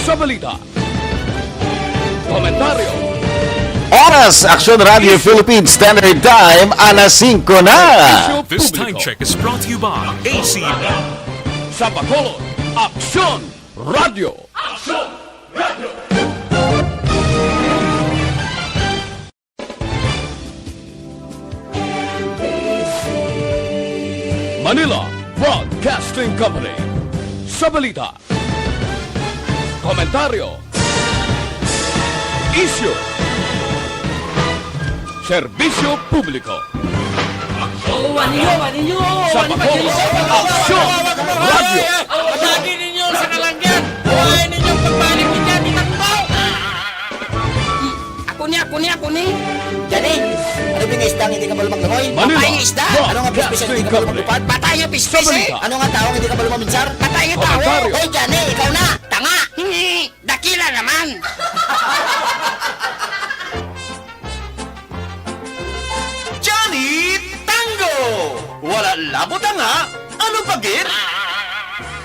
sa balita. Komentaryo. Oras, Action Radio Philippines Standard Time, alas 5 na. This time check is brought to you by AC. Sa Bacolod, Aksyon Radio. Manila Broadcasting Company. Sa balita. Komentaryo. Isyu. Serbisyo publiko. Sa Bacolod, Aksyon Radio. Atake ninyo sa kalanggan! Buhay ninyong pagbalik niya, ditangbaw! Ako ni! Jadi, ano ba yung isdang hindi ka marunong maglangoy? Manila Patay yung isda! Ano nga business hindi ka marunong magtupad? Patay yung Sa pispis eh! balita. Ano nga taong hindi ka marunong maminsar? Patay yung tao! Komentaryo. Hoy, Johnny, ikaw na! Tanga! Hingi! Dakila naman! Johnny Tango! Wala labot nga, ano pagit?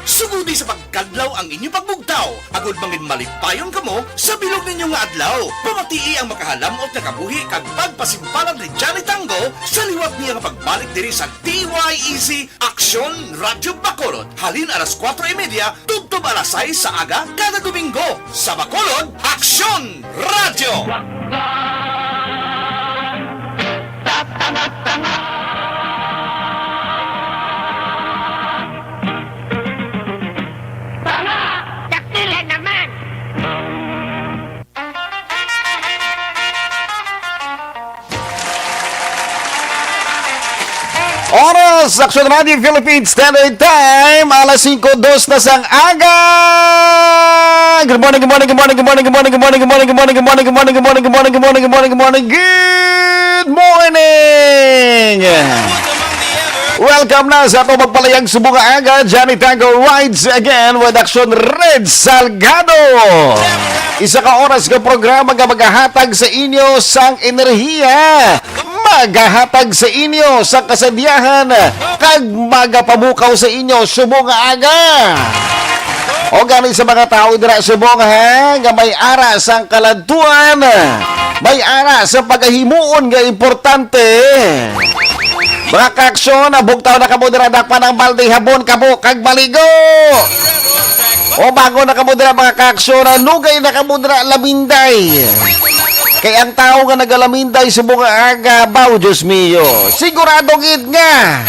Sugudi sa pagkadlaw ang inyong pagbugtaw. Agod mangin malipayon kamo sa bilog ninyo nga adlaw. Pamatii ang makahalamot na kabuhi kag pagpasimpalan ni Johnny Tango sa liwat niya nga pagbalik diri sa DYEC Action Radio Bacolod. Halin alas 4:30, tubtob alas 6 sa aga kada Domingo. Sa Bacolod, Action Radio! Dakila naman! Oras, Action Radio Philippines Standard Time, alas 5:02 na sang aga. Good morning. Welcome na sa itong magpalayag subong nga aga. Johnny Tango rides again with Action Red Salgado. Isa ka oras ka programa nga maghahatag sa inyo sang enerhiya. Maghahatag sa inyo sa kasadyahan kag magapamukaw sa inyo subong nga aga. O gani sa mga tao dira subong ha nga may ara sang kaladtuan. May ara sa pagahimuon nga importante. Mga kaaksyon, bugtaw na kamo dira dakpan ang balde habon kamo kag maligo. O bago na kamo dira mga kaaksyon, lugay na kamo dira laminday. Kay ang tao nga nagalaminday sa mga aga, baw Diyos mio. Sigurado gid nga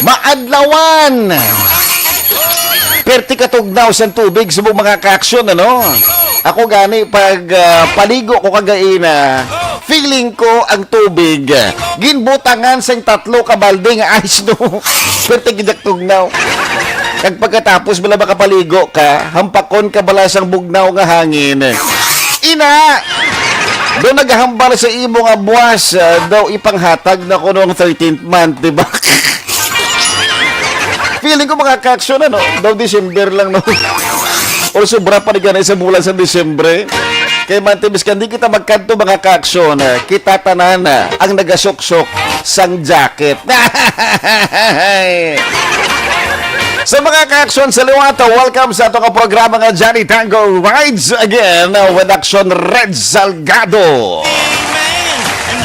maadlawan. Perti katugnaw sa tubig sa mga kaaksyon, ano? Ako gani pag paligo ko kagaina, feeling ko ang tubig ginbutangan sa 3 ka balde nga ice no. Perti gidak tugnaw. Kag pagkatapos bala makapaligo ka, hampakon ka bala sang bugnaw nga hangin. Ina! Doon naghahambal sa imo nga buwas, daw ipanghatag na ko noong 13th month, di ba? Feeling ko mga kaaksyon, ano? Daw December lang, no? O sobra pa rin sa bulan sa Disyembre. Kaya mantibis ka, hindi kita magkanto mga kaaksyon. Kita tanan ang nagasok-sok sang jacket. Sa mga kaaksyon sa liwata, welcome sa itong programa nga Johnny Tango rides again with Action Red Salgado.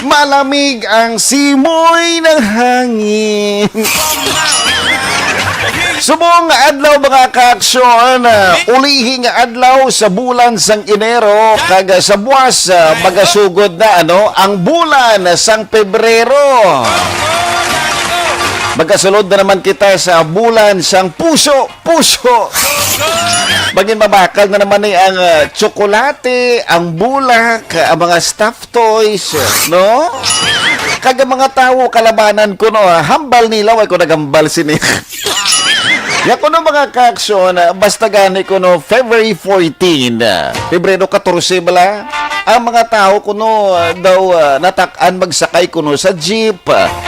Malamig ang simoy ng hangin. Subong adlaw mga kaaksyon, ulihing adlaw sa bulan sang Enero kag sa buwas magasugod na ang bulan sang Pebrero. Magkasulod na naman kita sa bulan sang puso. Bagin mabakal na naman ang tsokolate, ang bulak, ang mga stuffed toys, no? Kag mga tao kalabanan ko no, hambal nila way ko nagambal sini. Ya ko no mga kaaksyon, basta gani ko no February 14, Pebrero 14 bala. Ang mga tao ko no daw natakan magsakay ko no sa jeep,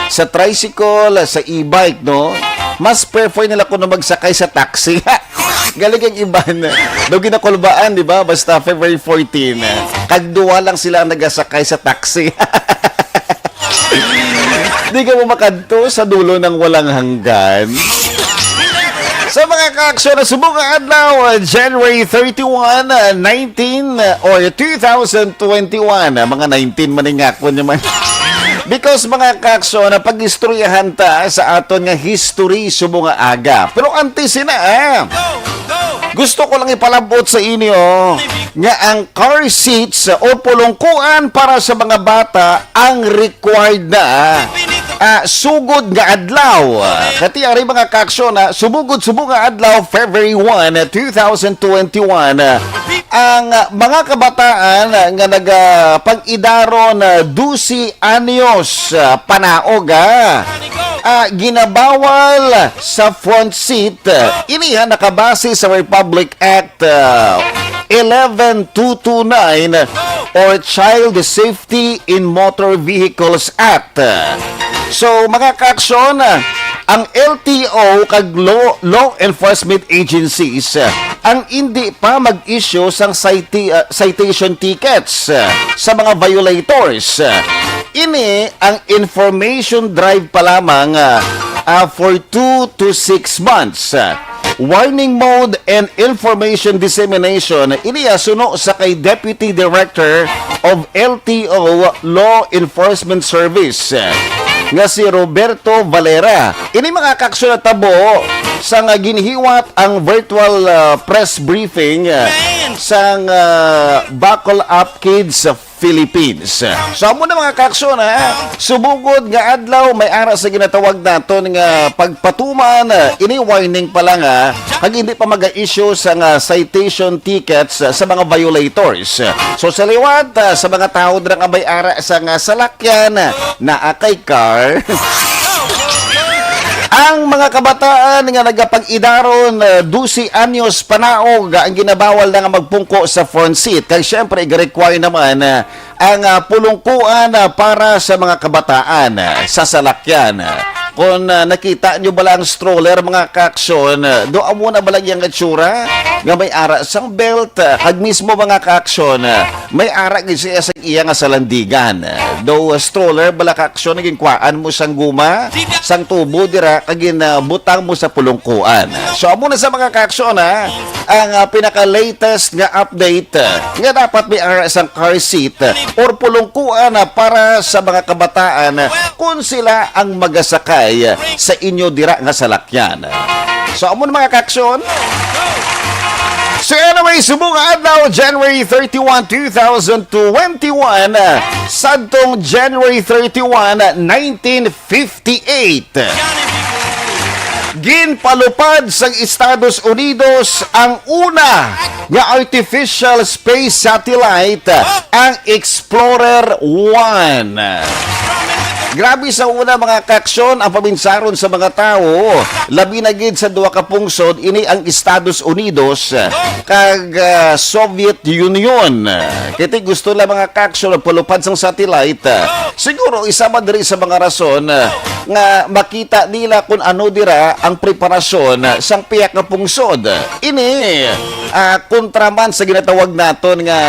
sa tricycle, sa e-bike no. Mas prefer nila ko no magsakay sa taxi. Galing ang iban. Daw ginakulbaan, di ba? Basta February 14. Kagduwa lang sila ang nagasakay sa taxi. Di ka mo makanto sa dulo ng walang hanggan. Sa mga kaaksyon na subong nga adlaw, January 31, 2021, mga 19 maningakon naman. Because mga kaaksyon na pag-istoryahan ta sa aton nga history subong nga aga. Pero antes na gusto ko lang ipalabot sa inyo nga ang car seats o pulungkuan para sa mga bata ang required na sugod nga adlaw. Kati ari mga kaaksyon na subugod nga adlaw February 1, 2021 ang mga kabataan nga nagapag-idaron 12 anyos panaog ginabawal sa front seat. Iniha nakabase sa Republic Act 11229 or Child Safety in Motor Vehicles Act. So mga kaaksyon, ang LTO kag law enforcement agencies ang hindi pa mag-issue sang citation tickets sa mga violators. Ini ang information drive pa lamang for 2 to 6 months. Warning mode and information dissemination iniasuno sa kay Deputy Director of LTO Law Enforcement Service nga si Roberto Valera. Ini mga kaaksyon na tabo sa nga ginhiwat ang virtual press briefing sang Buckle Up Kids Philippines. So amo na mga kaaksyon subugod nga adlaw may ara sa ginatawag naton nga pagpatuman. Ini warning pa lang pag hindi pa mag-issue sa citation tickets sa mga violators. So sa liwat sa mga tao nga may ara sa salakyan na akay car ang mga kabataan nga nagapag-idaron 12 anyos panaog ang ginabawal na nga magpungko sa front seat. Kaya syempre, i-require naman ang pulungkuan para sa mga kabataan sa salakyan. Kung nakita nyo ba lang stroller mga kaaksyon, doon muna ba lang yung itsura nga may ara sang belt. Hag mismo mga kaaksyon, may ara siya sa iya nga salandigan. Do stroller bala kaaksyon, naging kwaan mo sang guma, sang tubo dira, kagin butang mo sa pulungkuan. So muna sa mga kaaksyon ang pinaka-latest nga update nga dapat may ara sang car seat or pulungkuan para sa mga kabataan kung sila ang magasakay sa inyo dira nga salakyan. So amon mga kaaksyon. So anyway, subong adlaw January 31, 2021 sadtong January 31, 1958. Ginpalupad sa Estados Unidos ang una nga artificial space satellite, ang Explorer 1. Grabe sa una mga kaaksyon ang pabinsaron sa mga tao. Labi na gid sa duha ka pungsod ini ang Estados Unidos kag Soviet Union. Kiti gusto lang mga kaaksyon palupad sang satellite. Siguro isa man diri sa mga rason nga makita nila kung ano dira ang preparasyon sang piyak nga pungsod. Ini kontraman sa ginatawag naton nga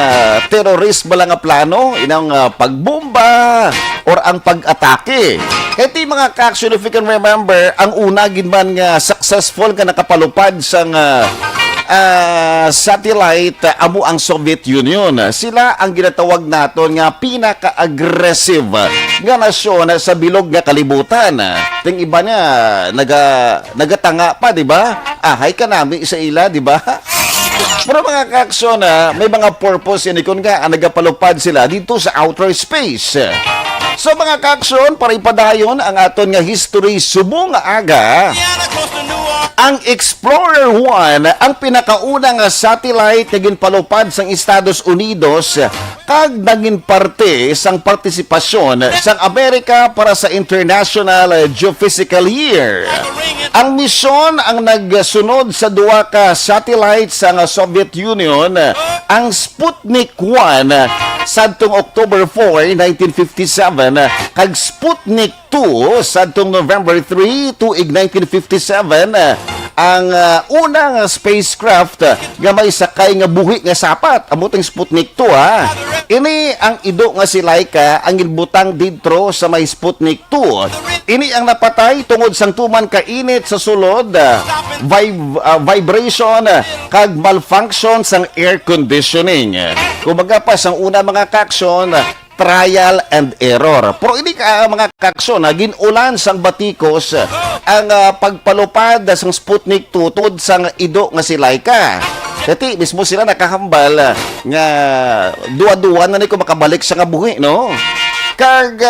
terrorism lang nga plano, inang pagbomba or ang pag-atake. Ito yung mga kaaksyon, if you can remember, ang una ginman nga successful ka nakapalupad sang satellite amo ang Soviet Union. Sila ang ginatawag naton nga pinaka-aggressive nga nasyon sa bilog nga kalibutan. Ting iba niya nagatanga pa, di ba? Ahay ka nami sa ila, di ba? Pero mga kaaksyon may mga purpose yan kung nga nagapalupad sila dito sa outer space. So mga kaaksyon, para ipadayon ang aton nga history subong nga aga, ang Explorer 1 ang pinakauna nga satellite na ginpalupad sang Estados Unidos kag naging parte sang partisipasyon sang Amerika para sa International Geophysical Year. Ang misyon ang nagsunod sa duwa ka satellite sa Soviet Union, ang Sputnik 1 sadtong October 4, 1957 kag Sputnik 2 sadtong November 3 tuig 1957 ang unang spacecraft nga may sakay nga buhi nga sapat amuting Sputnik 2 ha. Ini ang ido nga si Laika ang gilbutang didto sa may Sputnik 2. Ini ang napatay tungod sang tuman ka init sa sulod, vibration kag malfunction sang air conditioning. Kumbaga pa sang una mga kaksyon, trial and error. Pero ini ka mga kaksyon na ginulan sang batikos ang pagpalupad sang Sputnik 2 tungod sang ido nga si Laika. Dati mismo sila nakahambal nga duwa-duwa na niko makabalik sa nga buhi, no? Kag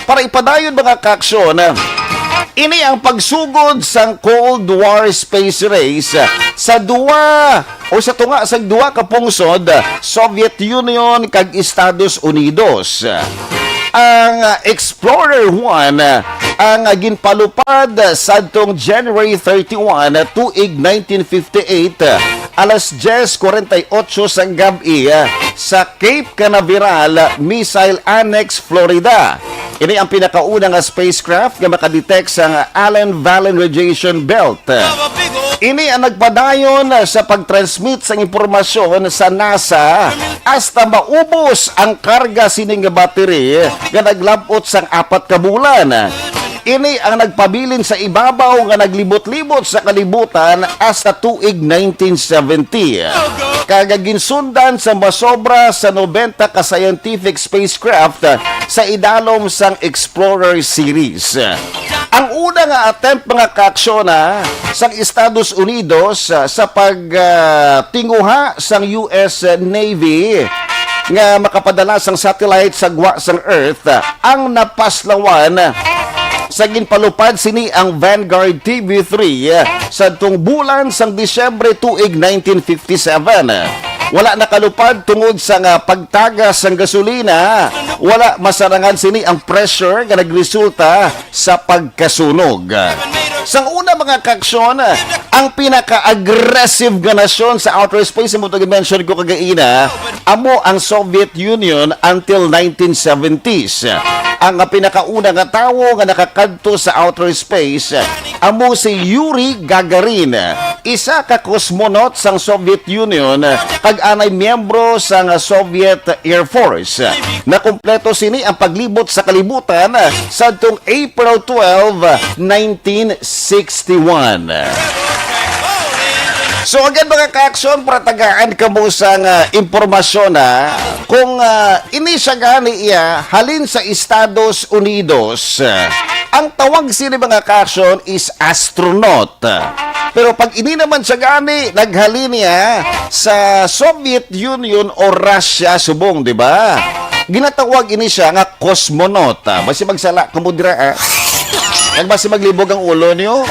para ipadayon mga kaksyon, ini ang pagsugod sang Cold War space race sa duwa o sa tunga sa duwa ka pungsod, Soviet Union kag Estados Unidos. Ang Explorer 1 ang ginpalupad sadtong January 31, tuig 1958, alas 10:48 sang gabi sa Cape Canaveral Missile Annex, Florida. Ini ang pinakaunang spacecraft nga makadetect sa Allen Valley Radiation Belt. Ini ang nagpadayon sa pagtransmit sa impormasyon sa NASA hasta maubos ang karga sining battery nga naglabot sang 4 ka bulan. Ini ang nagpabilin sa ibabaw nga naglibot-libot sa kalibutan hasta tuig 1970. Kagaginsundan sa masobra sa 90 ka scientific spacecraft sa idalom sang Explorer series. Ang una nga attempt mga kaaksyon sang Estados Unidos sa pagtinguha sang US Navy nga makapadala sang satellite sa gwa sang Earth ang napaslawan sa ginpalupad sini ang Vanguard TV3 sa tung bulan sang Disyembre tuig 1957. Wala nakalupad tungod sa pagtagas sang gasolina. Wala masarangan sini ang pressure nga nagresulta sa pagkasunog. Sang una mga kaksyon, ang pinaka-aggressive nga nasyon sa outer space, mo mention ko kagaina, amo ang Soviet Union until 1970s. Ang pinakauna nga tawo nga nakakadto sa outer space, amo si Yuri Gagarin, isa ka cosmonaut sang Soviet Union, kag-anay miyembro sang Soviet Air Force. Nakumpleto sini ang paglibot sa kalibutan sadtong April 12, 1961. So again mga ka-aksyon, pratagaan ka mo sa impormasyon kung ini siya gani halin sa Estados Unidos. Ang tawag sila mga ka-aksyon is astronaut. Pero pag ini naman siya gani, naghalin niya sa Soviet Union o Russia, subong, di ba? Ginatawag ini siya nga cosmonaut. Basi magsala kamudra basi maglibog ang ulo niyo.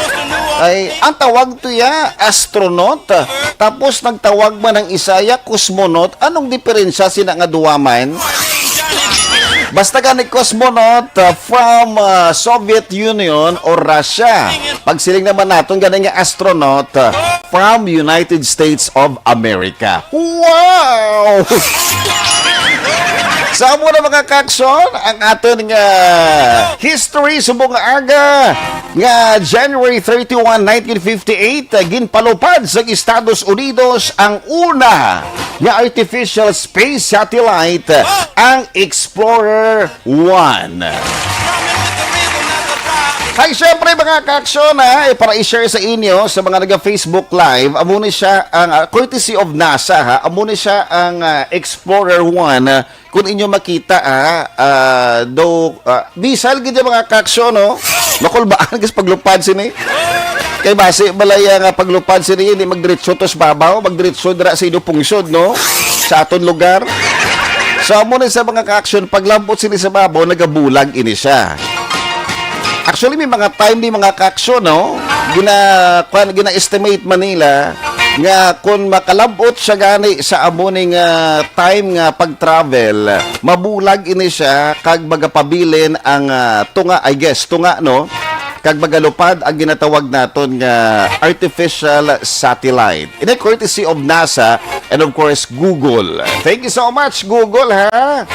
Ay, ang tawag to astronaut. Tapos nagtawag man ng isaya, cosmonaut. Anong diferensya sina nga duwaman? Basta ka ni cosmonaut from Soviet Union or Russia. Pag siling naman natin, ganun nga astronaut from United States of America. Wow! Sa muna mga kakson, ang aton nga history subong aga nga January 31, 1958, ginpalupad sa Estados Unidos ang una nga artificial space satellite, ang Explorer 1. Ay, syempre mga kaksyon para i-share sa inyo sa mga nag-Facebook Live, amo ni siya ang courtesy of NASA amo ni siya ang Explorer 1. Kung inyo makita bisal gid mga kaksyon no. Makulbaan kasi paglupad sini. Kay base balaya nga paglupad sini hindi magdiretso tos babaw, magdiretso dira sa idupungsod no. Sa aton lugar. So amo ni sa mga kaksyon paglambot sini sa babaw nagabulag ini siya. Actually, may mga time ni mga kaksyon, no? Gina-estimate Manila nga kung makalabot siya gani sa amuning time nga pag-travel, mabulag ini siya kag magapabilin ang tunga, I guess, tunga, no? Kag magalupad ang ginatawag naton nga artificial satellite. In a courtesy of NASA and of course Google. Thank you so much, Google, ha?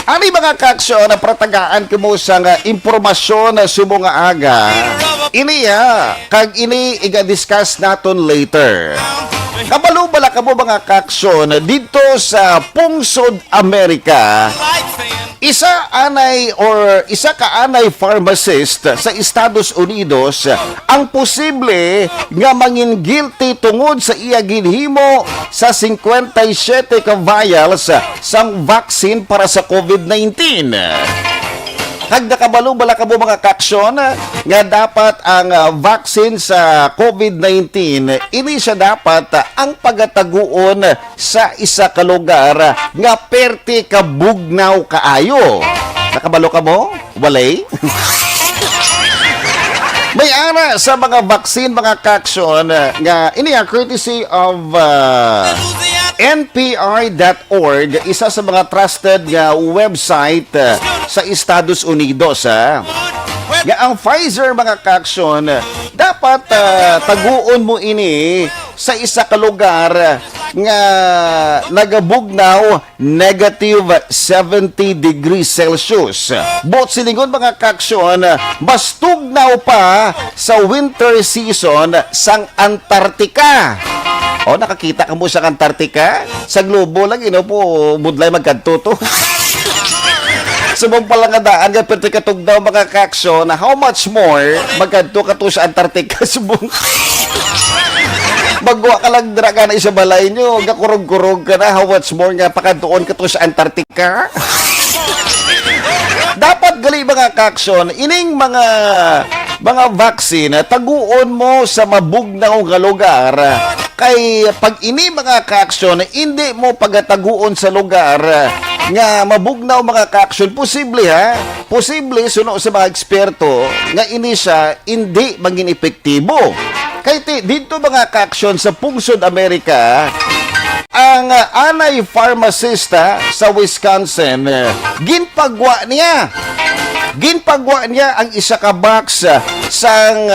Ani mga kaksyon na pratagaan ko mo sa impormasyon na subong nga aga, Iniya, kag ini iga-discuss naton later. Kabalo bala ka mo mga kaksyon dito sa Pungsod, Amerika. Isa ka anay pharmacist sa Estados Unidos ang posible nga mangin guilty tungod sa iya ginhimo sa 57 ka vials sang vaccine para sa COVID-19. Kag nakabalo bala ka mo mga kaksyon nga dapat ang vaccine sa COVID-19 ini siya dapat ang pagataguon sa isa ka lugar nga perti ka bugnaw kaayo. Nakabalo ka mo? Walay? May ara sa mga vaccine mga kaksyon nga ini courtesy of NPR.org, isa sa mga trusted nga website sa Estados Unidos. Nga ang Pfizer mga kaksyon, dapat taguon mo ini sa isa ka lugar nga nagabugnaw negative 70 degrees Celsius. Bot silingon mga kaksyon, mas tugnaw pa sa winter season sang Antarctica. O, nakakita ka mo sa Antarctica? Sa globo lang, po, budlay magkanto to. Subong pala nga daan, nga perti katog daw mga kaksyon, how much more magkanto ka to sa Antarctica, subong. Magwa ka lang draga na isa balay nyo, gakurog-kurog ka na, how much more nga pakantoon ka to sa Antarctica? Dapat gali mga kaksyon, ining mga vaccine, taguon mo sa mabugnaw nga lugar. Kay pag ini mga kaaksyon, hindi mo pagataguon sa lugar nga mabugnaw mga kaaksyon, posible suno sa mga eksperto nga ini siya hindi maging epektibo. Kay dito mga kaaksyon sa Pungsod, Amerika, ang anay pharmacista sa Wisconsin, ginpagwa niya ang isa ka box sang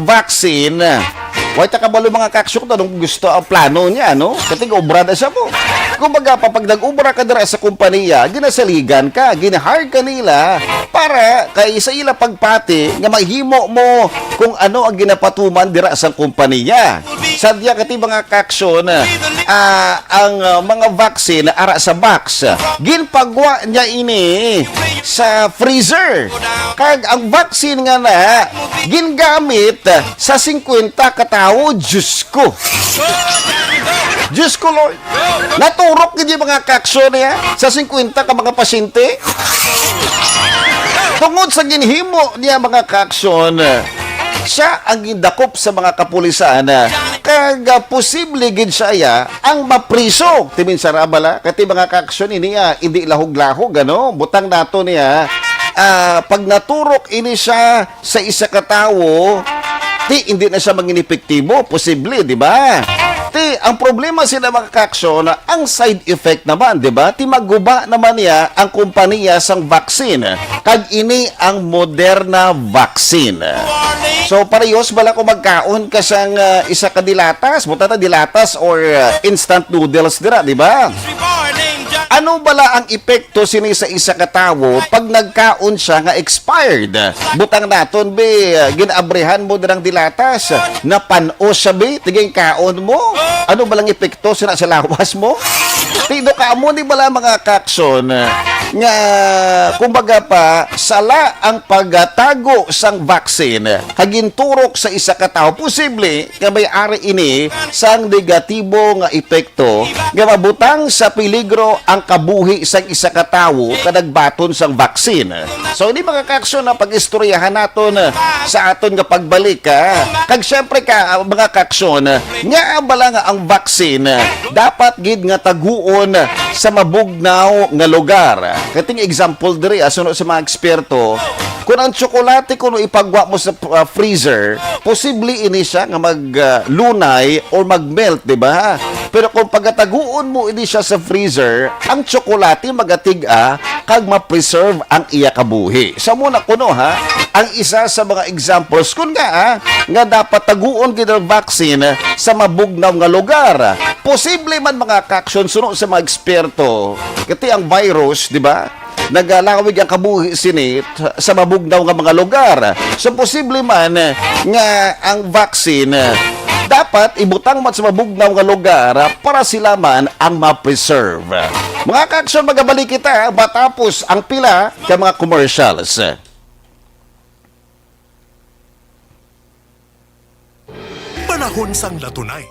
vaccine. Why takabalo mga kaksyon to nung gusto ang plano niya, no? Kating obra na siya mo. Kumbaga, pag nag-ubra ka dira sa kumpanya, ginasaligan ka, ginahire ka nila para kay sa ila pagpati nga mahimo mo kung ano ang ginapatuman dira sa kumpanya. Sadya kati mga kaksyon, ang mga vaccine ara sa box, ginpagwa niya ini sa freezer. Kag ang vaccine nga na gingamit sa 50 katao, Diyos ko. Diyos ko, Lord. Naturok niya mga kaksyon niya sa 50 ka mga pasyente. Tungod sa ginhimo niya mga kaksyon, siya ang gindakop sa mga kapulisan kag posible gid siya ang mapriso timin sa rabala kati mga kaaksyon niya hindi lahog-lahog butang nato niya pag naturok ini siya sa isa ka tawo hindi na siya maging epektibo, posible, di ba? Ang problema sila mga kaaksyon, ang side effect naman, di ba? Maguba naman niya ang kumpanya sang vaccine. Kag ini ang Moderna vaccine. So, parehos bala ko magkaon ka sang isa ka dilatas, buta na dilatas or instant noodles dira, di ba? Ano bala ang epekto sini sa isa ka tawo pag nagkaon siya nga expired? Butang naton be, ginabrehan mo dirang dilatas, napanos siya be, tiging kaon mo. Ano balang epekto sina sa lawas mo? Tido ka mo di bala mga kakson nga kumbaga pa sala ang pagtago sang vaccine haginturok sa isa ka tawo, posible nga may ari ini sang negatibo nga epekto nga mabutang sa peligro ang kabuhi sang isa ka tawo kadagbaton sang vaccine. So ini mga kakson na pag-istoryahan naton sa aton nga pagbalik kag syempre ka mga kakson nga bala nga ang vaccine dapat gid nga taguon sa mabugnaw nga lugar. Kating example diri suno sa mga eksperto, kung ang tsokolate kuno ipagwa mo sa freezer, posible ini siya nga maglunay or magmelt, di ba? Pero kung pagataguon mo ini siya sa freezer, ang tsokolate magatiga kag ma-preserve ang iya kabuhi. Sa muna kuno ang isa sa mga examples kun nga dapat taguon gid ang vaccine sa mabugnaw nga lugar. Posible man mga kaksyon suno sa mga eksperto, kati ang virus, di ba? nagalawig ang kabuhi sinit sa mabugnaw nga mga lugar. So posible man nga ang vaccine dapat ibutang mat sa mabugnaw nga lugar para sila man ang ma-preserve. Mga ka-aksyon, magabalik kita matapos ang pila ka mga commercials. Panahon sang latunay.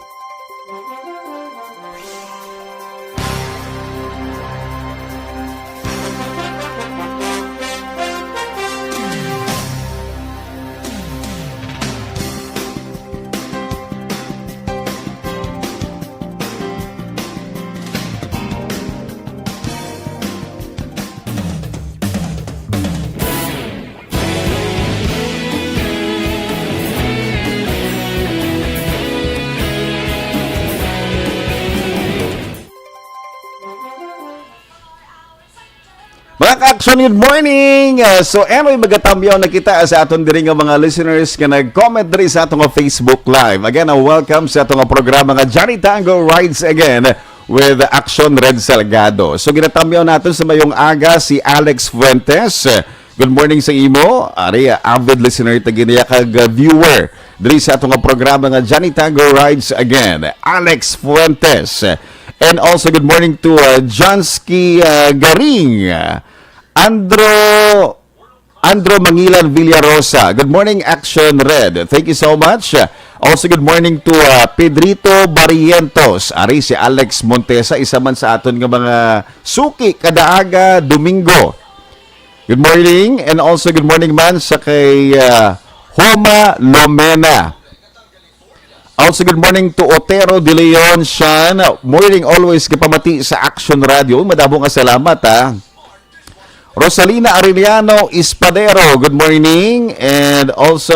Mga ka-aksyon, good morning! So, anyway, magatamyaw na kita sa aton diri nga mga listeners nga nag-comment diri sa atong Facebook Live. Again, welcome sa atong programa nga Johnny Tango Rides Again with Action Red Salgado. So, ginatamyaw natin sa mayong aga si Alex Fuentes. Good morning sa imo. Ari, avid listener taginiya kag viewer diri sa atong programa nga Johnny Tango Rides Again. Alex Fuentes. And also, good morning to Johnsky Garing. Andro Mangilan Villarosa. Good morning, Action Red. Thank you so much. Also, good morning to Pedrito Barrientos. Ari, si Alex Montesa, isa man sa aton nga mga suki kadaaga Domingo. Good morning. And also, good morning man sa kay Homa Lomena. Also, good morning to Otero De Leon Shan. Morning always kapamati sa Action Radio. Madabong nga salamat, ha. Rosalina Arellano Espadero, good morning. And also,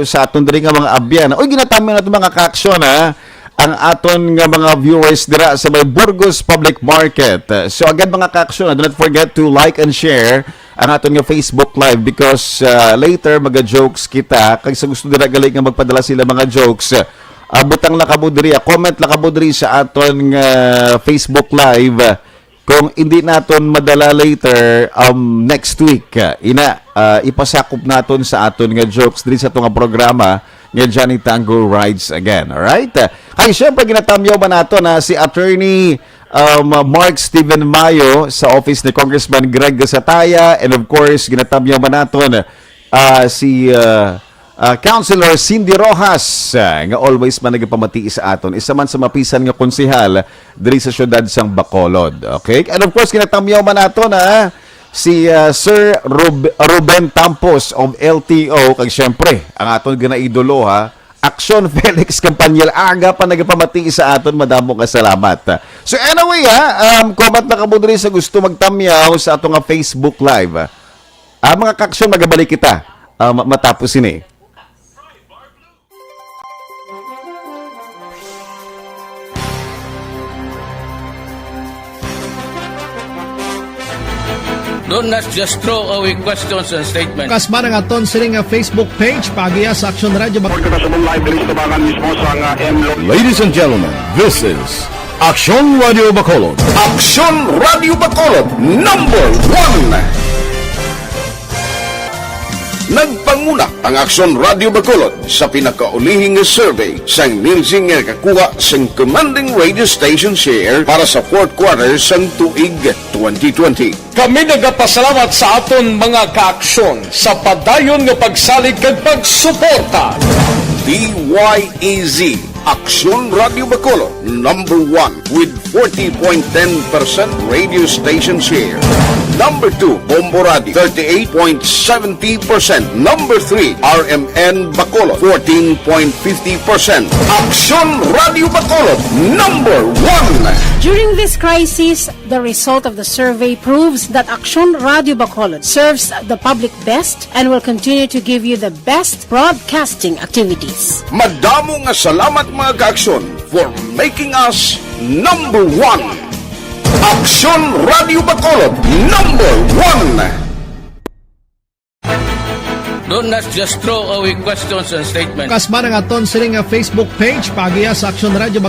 sa aton diri nga mga abyan. Uy, ginatami na ito mga ka-aksyon, ha. Ang aton nga mga viewers dira sa may Burgos Public Market. So, agad mga ka-aksyon, do not forget to like and share ang aton nga Facebook Live because later maga-jokes kita. Kag sa gusto dira galing nga magpadala sila mga jokes, butang lakabudri, comment lakabudri sa aton Facebook Live kung hindi naton madala later next week. Ipasakop naton sa aton nga jokes diri sa itong programa nga Johnny Tango Rides Again. Alright? Kaya syempre ginatamyaw ba nato na si Attorney Mark Steven Mayo sa office ni Congressman Greg Gasataya, and of course ginatamyaw ba naton si Councilor Cindy Rojas nga always man nagpamati sa aton, isa man sa mapisan nga konsehal diri sa syudad sang Bacolod. Okay? And of course kinatamyaw man nato na si Sir Ruben Tampos of LTO, kag syempre ang aton ginaidolo, ha, Action Felix Campanyel, aga pa nagpamati sa aton, madamo ka salamat. So anyway, ha, comment na kamo diri sa gusto magtamyaw sa aton nga Facebook Live. Mga ka-aksyon, magabalik kita matapos ini. Do not just throw away questions and statements. Kasma ng aton siling nga Facebook page pagiya sa Action Radio. Ladies and gentlemen, this is Action Radio Bacolod. Action Radio Bacolod number 1. Nagpanguna ang Action Radio Bacolod sa pinakaulihing survey sang ninsing nga kakuha sang commanding radio station share para sa fourth quarter sang tuig 2020. Kami nagapasalamat sa aton mga kaaksyon sa padayon nga pagsalig kag pagsuporta. DYEZ Action Radio Bacolod number 1 with 40.10% radio station share. Number 2, Bombo Radio, 38.70%. Number 3, RMN Bacolod, 14.50%. Action Radio Bacolod, number 1. During this crisis, the result of the survey proves that Action Radio Bacolod serves the public best and will continue to give you the best broadcasting activities. Madamo nga salamat mga ka-aksyon for making us number 1. Action Radio Bacolod, number 1. Do not just throw away questions and statements. Kasma ng aton siling nga Facebook page pagiya sa Action Radio.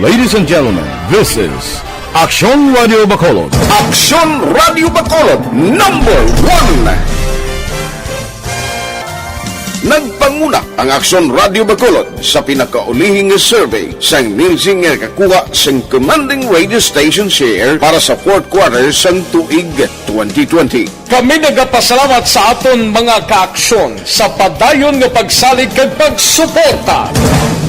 Ladies and gentlemen, this is Aksyon Radio Bacolod. Aksyon Radio Bacolod number 1. Nagpanguna ang Aksyon Radio Bacolod sa pinakaulihing survey sa nilsing nga kakuha sa commanding radio station share para sa fourth quarter sa tuig 2020. Kami nagapasalamat sa aton mga kaaksyon sa padayon nga pagsalig kag pagsuporta.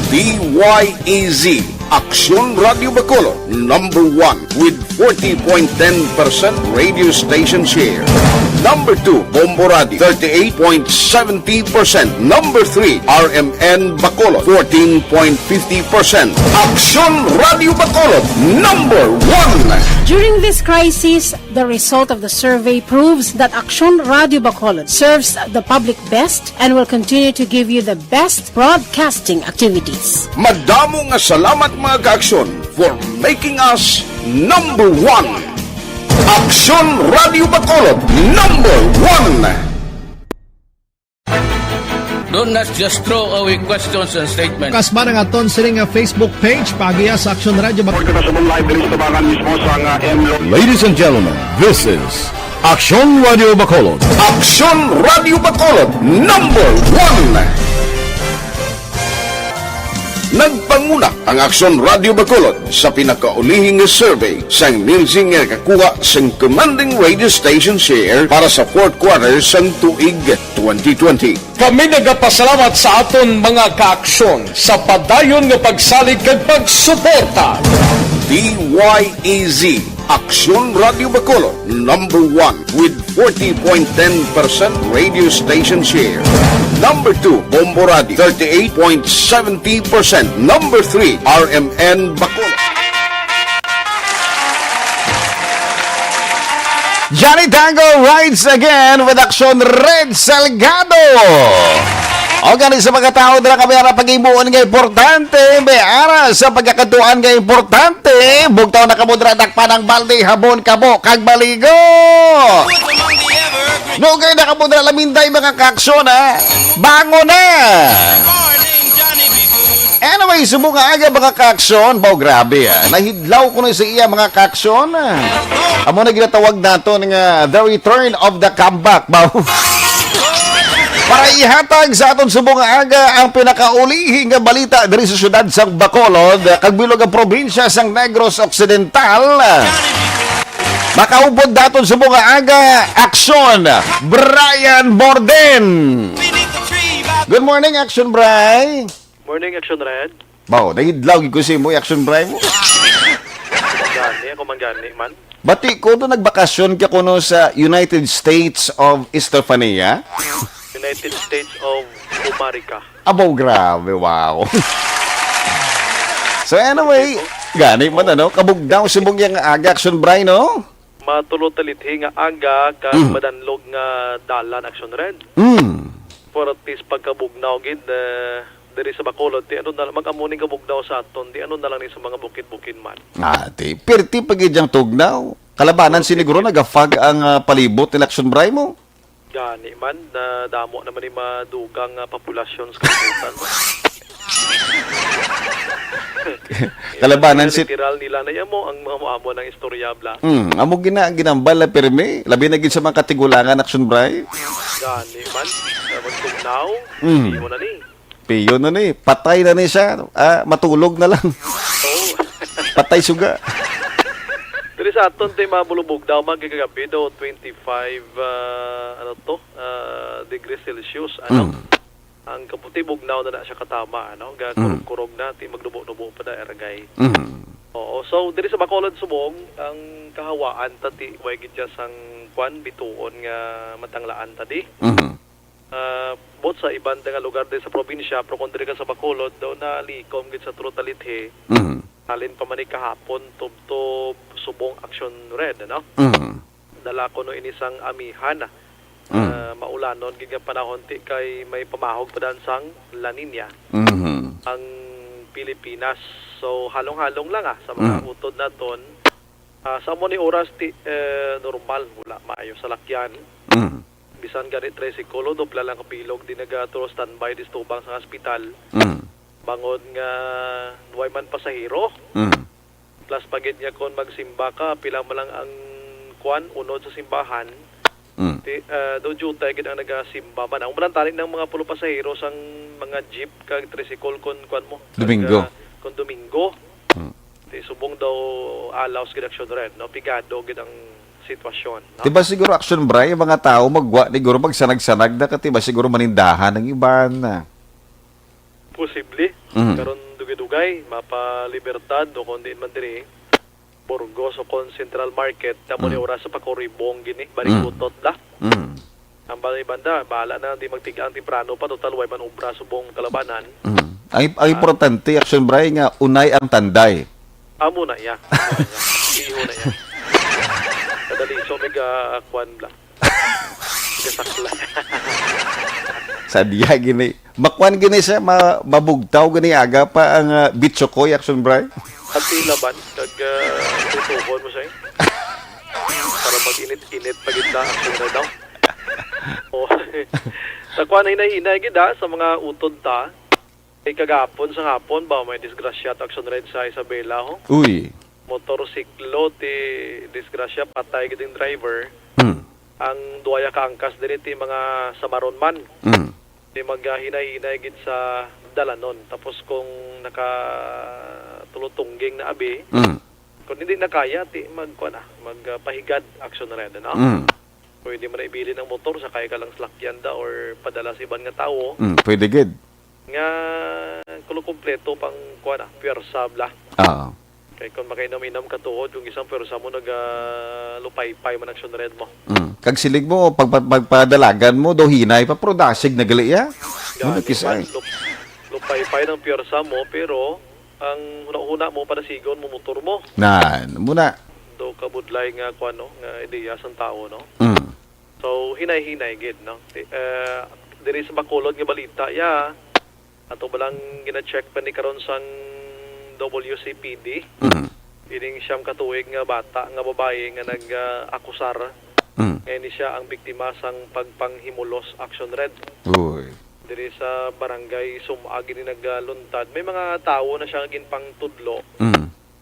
DYEZ Aksyon Radio Bacolod number 1 with 40.10% radio station share. Number 2, Bombo Radio, 38.70%. Number 3, RMN Bacolod, 14.50%. Aksyon Radio Bacolod, number 1. During this crisis, the result of the survey proves that Aksyon Radio Bacolod serves the public best and will continue to give you the best broadcasting activities. Madamo nga salamat mga kaaksyon for making us number 1. Aksyon Radio Bacolod, number 1. Do not just throw away questions and statements. Kasbarang aton sining nga Facebook page pagiya sa Aksyon Radio Bacolod. Ladies and gentlemen, this is Aksyon Radio Bacolod. Aksyon Radio Bacolod, number 1. Nagpanguna ang Aksyon Radio Bacolod sa pinakaulihing survey sa nilsing nga kakuha sa commanding radio station share para sa fourth quarter sa tuig 2020. Kami nagapasalamat sa aton mga kaaksyon sa padayon nga pagsalig kag pagsuporta. DYEZ Aksyon Radio Bacolod number 1 with 40.10% radio station share. Number 2, Bombo Radio, 38.70%. Number 3, RMN Bacolod. Johnny Tango rides again with Aksyon Red Salgado. O gani sa mga tao na kami ara pag-imuon nga importante, may ara sa pagkakatuan nga importante, bugtaw na kamudra dakpa ng balde, habon, kabo, kag baligo. Nugay na kamudra laminday mga kaksyon ha, bango na. Anyway, sumunga aga mga kaksyon, bao grabe ha, nahidlaw ko na sa iya mga kaksyon. Amo na ginatawag nato nga the return of the comeback, bao. Para ihatag sa aton subong aga ang pinakaulihing nga balita diri sa syudad sang Bacolod, kag bilog ang probinsya sang Negros Occidental. Makaupod daton subong aga Aksyon Brian Borden. Good morning Aksyon Bray. Morning Aksyon Red. Bao, nahidlaw ko si mo Aksyon Bray mo. Gani ako manggani man. Bati ko to nagbakasyon ka kuno sa United States of Estefania. United States of America. Abaw, grabe, wow. So anyway, gani man ano, kabugdaw subong yang aga Aksyon Bray, no? Matulot-talithi nga aga kag madanlog nga dalan Aksyon Red. For at least pagkabugnaw gid diri sa Bacolod, di ano na lang mag-amuning kabugnaw sa aton, di ano na lang ni sa mga bukid-bukid man. Ati, perti pagidyang tugnaw. Kalabanan siniguro nagafag ang palibot ni Aksyon Bray mo. Gani man, na damo naman yung madugang populasyon sa kalibutan. Kalabanan si... Literal nila na yan mo ang mga amo ng istoryabla. Amo ginambal na perme. Labi na gid sa mga katigulangan Aksyon Bray. Gani man, magtugnaw, hindi mo na ni. Piyo na ni. Patay na ni siya. Matulog na lang. Oh. Patay suga. Diri sa aton tay mabulubog daw magigagabi do 25 degrees Celsius ang kaputibog na siya katama kurog-kurog na ti magdubo-dubo pa da eragay. Oo, so diri sa Bacolod subong ang kahawaan tati way gid sang kwan bituon nga matanglaan tadi. Bot sa ibang nga lugar din sa probinsya pero kung diri ka sa Bacolod daw na likom gid sa Trutalithe. Halin pa man kahapon tubtob subong Aksyon Red, no? Dala ko no inisang amihan maulanon gid nga panahon ti kay may pamahog pa dan sang La Nina. Ang Pilipinas. So halong-halong lang sa mga utod naton. Sa mo ni oras ti normal wala maayo sa lakyan. Bisan gani tricycle dopla lang kapilog di nagaturo standby di tubang sa ospital. Bangod nga way man pasahero. Plus pagid nga kung magsimba ka, pila mo lang ang kwan, unod sa simbahan, do jutay gid ang nagasimba man. Ang malantanin ng mga pulo pasahero sang mga jeep kag tricycle kon kwan mo. Domingo. Kon Domingo. Di subong daw alaws gid action red, no? Pigado gid ang sitwasyon, no? Diba siguro Action Bray, yung mga tao magwa, siguro magsanag-sanag na katiba siguro manindahan ng iban na. Posible. Karon dugay-dugay, mapa Libertad o kundi man diri Burgos o kon Central Market, tamo ni oras sa pakoribong gini, barikutot la. Ang balay banda, bahala na di magtigaan temprano pa, total way man obra subong kalabanan. Ang importante, Action Bray, nga unay ang tanday. Amo na ya. Iho na ya. Kadali so mega kwan la. Mega sakla. Sadya gini. Makwan gini siya, mabugtaw gini aga pa ang bitchokoy, Action Bray. At laban kag tutuhon mo siya. Para mag-init-init pagid na action na daw. Oh. Sa kwan hinay-hinay gid sa mga utod ta. Ay kagapon sa hapon ba may disgrasya at action red sa Isabela ho. Uy. Motorsiklo ti disgrasya patay gid ang driver. Ang duaya ka angkas diri ti mga samaron man. Di maghinay-hinay gid sa dalanon. Tapos kung nakatulutungging na abi, kung hindi nakaya ti magpahigad action red, no? Pwede mo na ibili ng motor sakay ka lang slakyan da or padala sa ibang nga tawo. Pwede gid. Nga kulo kompleto pang pure sabla. Kay kung makainom-inom ka tuod, yung isang pwersa mo lupay-pay man action red mo. Kag silig mo pagpadalagan mo do hinay pa pro dasig na gali ya. Kisay. Lupay-pay ng pwersa mo pero ang huna-huna mo para sigon mo motor mo. Nan, muna. Do kabudlay nga nga ideya sang tao, no. So hinay-hinay gid, no. Diri sa Bacolod nga balita ya. Ato balang gina-check pa ni karon sang WCPD. Ining siyam katuig nga bata nga babae nga nag-akusar. Ngayon siya ang biktima sang pagpanghimulos action red. Uy. Diri sa barangay Sumag ni nagluntad. May mga tawo na siya ginpang tudlo.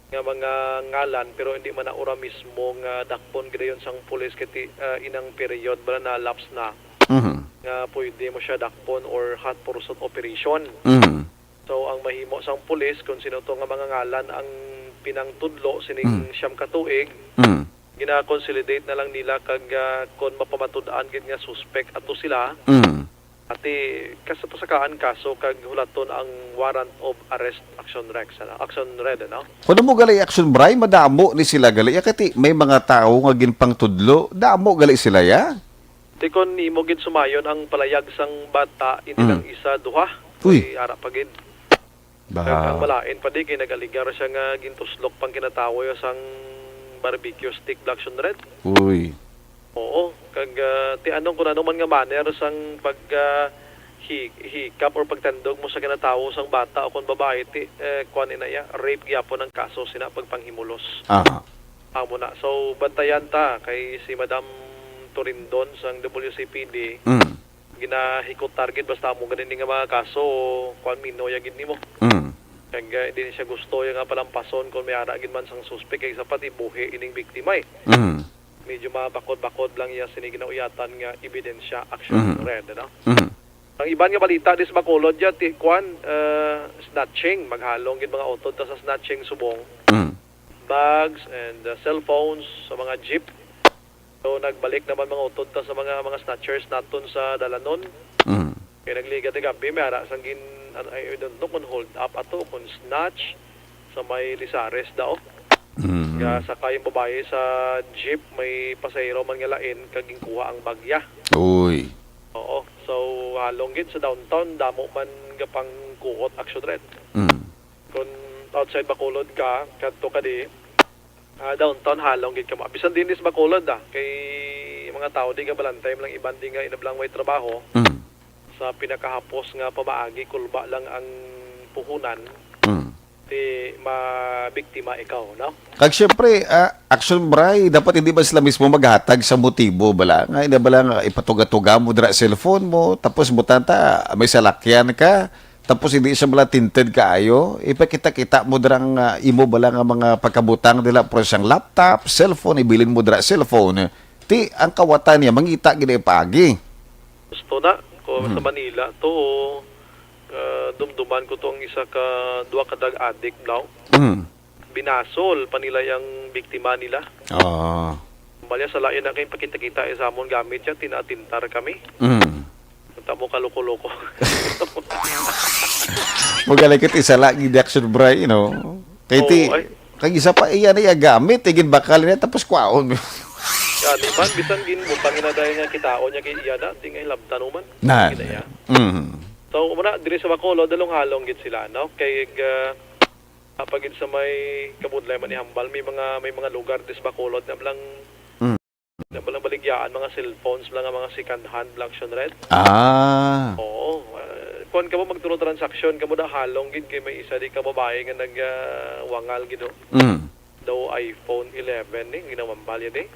Nga mga ngalan pero hindi man na ora mismo nga dakpon gid yon sang pulis kiti inang period bala na lapse na. Nga pwede mo siya dakpon or hot pursuit operation. So ang mahimo sang pulis kung sino to nga mga ngalan ang pinangtudlo sining siyam katuig, gina-consolidate na lang nila kag kung mapamatud-an gid nga suspect ato sila. Ati kasapasakaan kaso kag hulaton ang warrant of arrest action red, no? Kuno mo gali Action Bray, madamo ni sila gali ya kati may mga tao nga ginpang tudlo, damo gali sila ya. Di kon nimo gid sumayon ang palayag sang bata hindi lang isa duha. Uy. Ara pa gid. Ba. Ang malain pa di kay nagaligar siya nga gintuslok pang kinatawo sang barbecue stick action red. Uy. Oo, kag ti anong kun ano man nga manner sang pag hikap or pagtandog mo sa kinatawo sang bata o kun babae ti kuan ina ya rape gyapon ang kaso sina pagpanghimulos. Amo na. So bantayan ta kay si Madam Torindon sang WCPD. Ginahikot target basta mo ganin nga mga kaso kuan minoya gid nimo. Kag hindi siya gusto yung nga palampason kung may ara gid man sang suspect kay sa pati buhi ining biktima medyo mabakod-bakod lang iya sini ginauyatan nga ebidensya action red, no? Ang iban nga balita dis Bacolod ya ti kuan snatching maghalong gid mga auto ta sa snatching subong. Bags and cellphones sa mga jeep. So nagbalik naman mga auto ta sa mga snatchers naton sa Dalanon. Kaya nagligat ti gabi may ara sang I don't know kung hold up ato kung snatch sa may Lisares daw. Kaya sakay yung babae sa jeep, may pasahero man nga lain, kaging kuha ang bagya. Uy. Oo. So, halong gid sa downtown, damo man gapang kuot action red. Kung outside Bacolod ka, kadto ka di, downtown halong gid ka mo. Bisan din is Bacolod kay mga tao di ka balantay lang iban di nga inablang may trabaho. Sa pinakahapos nga pamaagi, kulba lang ang puhunan. Di mabiktima ikaw, no? Kag syempre, Action Bray, dapat hindi ba sila mismo maghatag sa motibo bala? Nga hindi bala nga ipatuga-tuga mo dira cellphone mo, tapos butanta may salakyan ka, tapos hindi siya bala tinted kaayo, ipakita-kita mo drang imo bala nga mga pagkabutang nila pro siyang laptop, cellphone, ibilin mo dra cellphone. Ti ang kawatan niya mangita gid pagi. Gusto na ko sa Manila to dumduman ko tong isa ka duha ka dag addict daw. Binasol pa nila yung biktima nila. Balya sa layo na kayong pakita-kita sa amon gamit yan, tinatintar kami. Punta mo kaloko-loko. Magalikit isa lagi di action bray, you know. Kay isa pa iyan iya gamit, igin bakal niya tapos kwaon. Di man, bisan ginbutangin na dahil nga kitaon niya kay Iyada, di nga ilabtanuman. Na. So, umuna, diri sa Bacolod, dalong-halong gid sila, no? Kay pagid sa may kabudlay man ni Hambal, may mga lugar dis Bacolod na lang baligyaan, mga cellphones lang, mga second hand lang action red. Oo. Kung ka mo magturo transaction, ka mo na halong gid kay may isa di ka babae nga nagwangal gid daw iPhone 11 ni ginawambal yun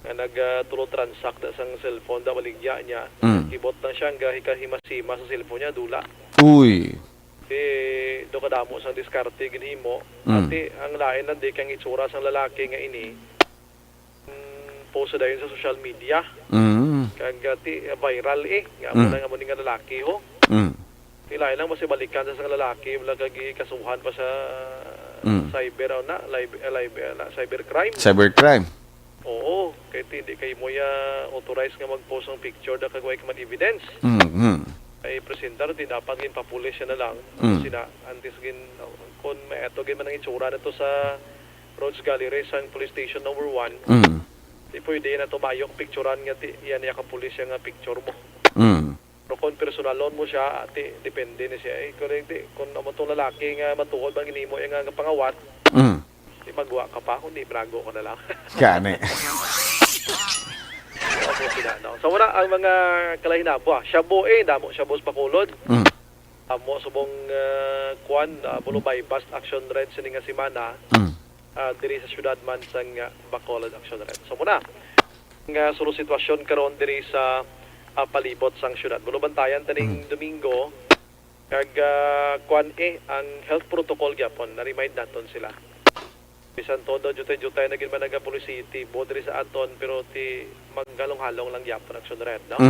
nga nagturo transact sa cellphone daw baligya niya. Ibot na siya nga hikahima-sima sa cellphone niya dula. Uy. Do kadamo sang diskarte ginhimo. Ati ang lain lang di kang itsura sang lalaki nga ini. Post dayon sa social media. Kagati viral nga mo nga mo nga lalaki ho. Tila lang mas balikan sa lalaki wala kagi kasuhan pa sa cybercrime. Oo, kay hindi kay mo ya authorized nga mag-post ng picture da kagway man evidence. Ay presentar di dapat gin pa-police na lang. Sina antes gin kon may ato gin man ang itsura nito sa Rhodes Gallery sa police station number 1. Di pwede na to bayok picturean nga ti yan ya ka police nga picture mo. Pero kung personalon mo siya, ati, depende na siya. Kung naman itong lalaki nga matuhod, bang inimo yung nga pangawat, di magwa ka pa, kundi brago ko na lang. Kani. So, wala ang mga kalahinapo. Shabu damo Shabu sa Bacolod. Amo subong kuan, bulo bypass action red sa nga simana, diri sa syudad man sang Bacolod action red. So, muna, nga solo sitwasyon karon diri sa palibot sang syudad. Bulo bantayan taning Domingo kag kuan ang health protocol gyapon na-remind naton sila. Bisan todo jutay na gid man naga City bodri sa aton pero ti maggalong-halong lang gyapon action red, no?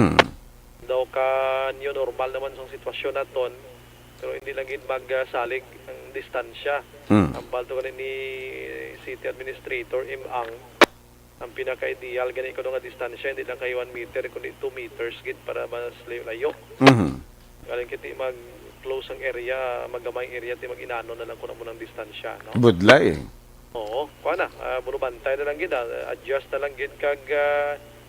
Daw ka new normal naman sang sitwasyon naton pero hindi lang gid magsalig ang distansya. Ang balto ni City Administrator Imang ang pinaka-ideal gani ko nga distansya hindi lang kay 1 meter kundi 2 meters gid para mas layo. Galing kiti mag-close ang area, magamay area ti mag-inano na lang kuno mo ng distansya, no? Budlay. Oo, kuana, buro bantay na lang gid, adjust na lang gid kag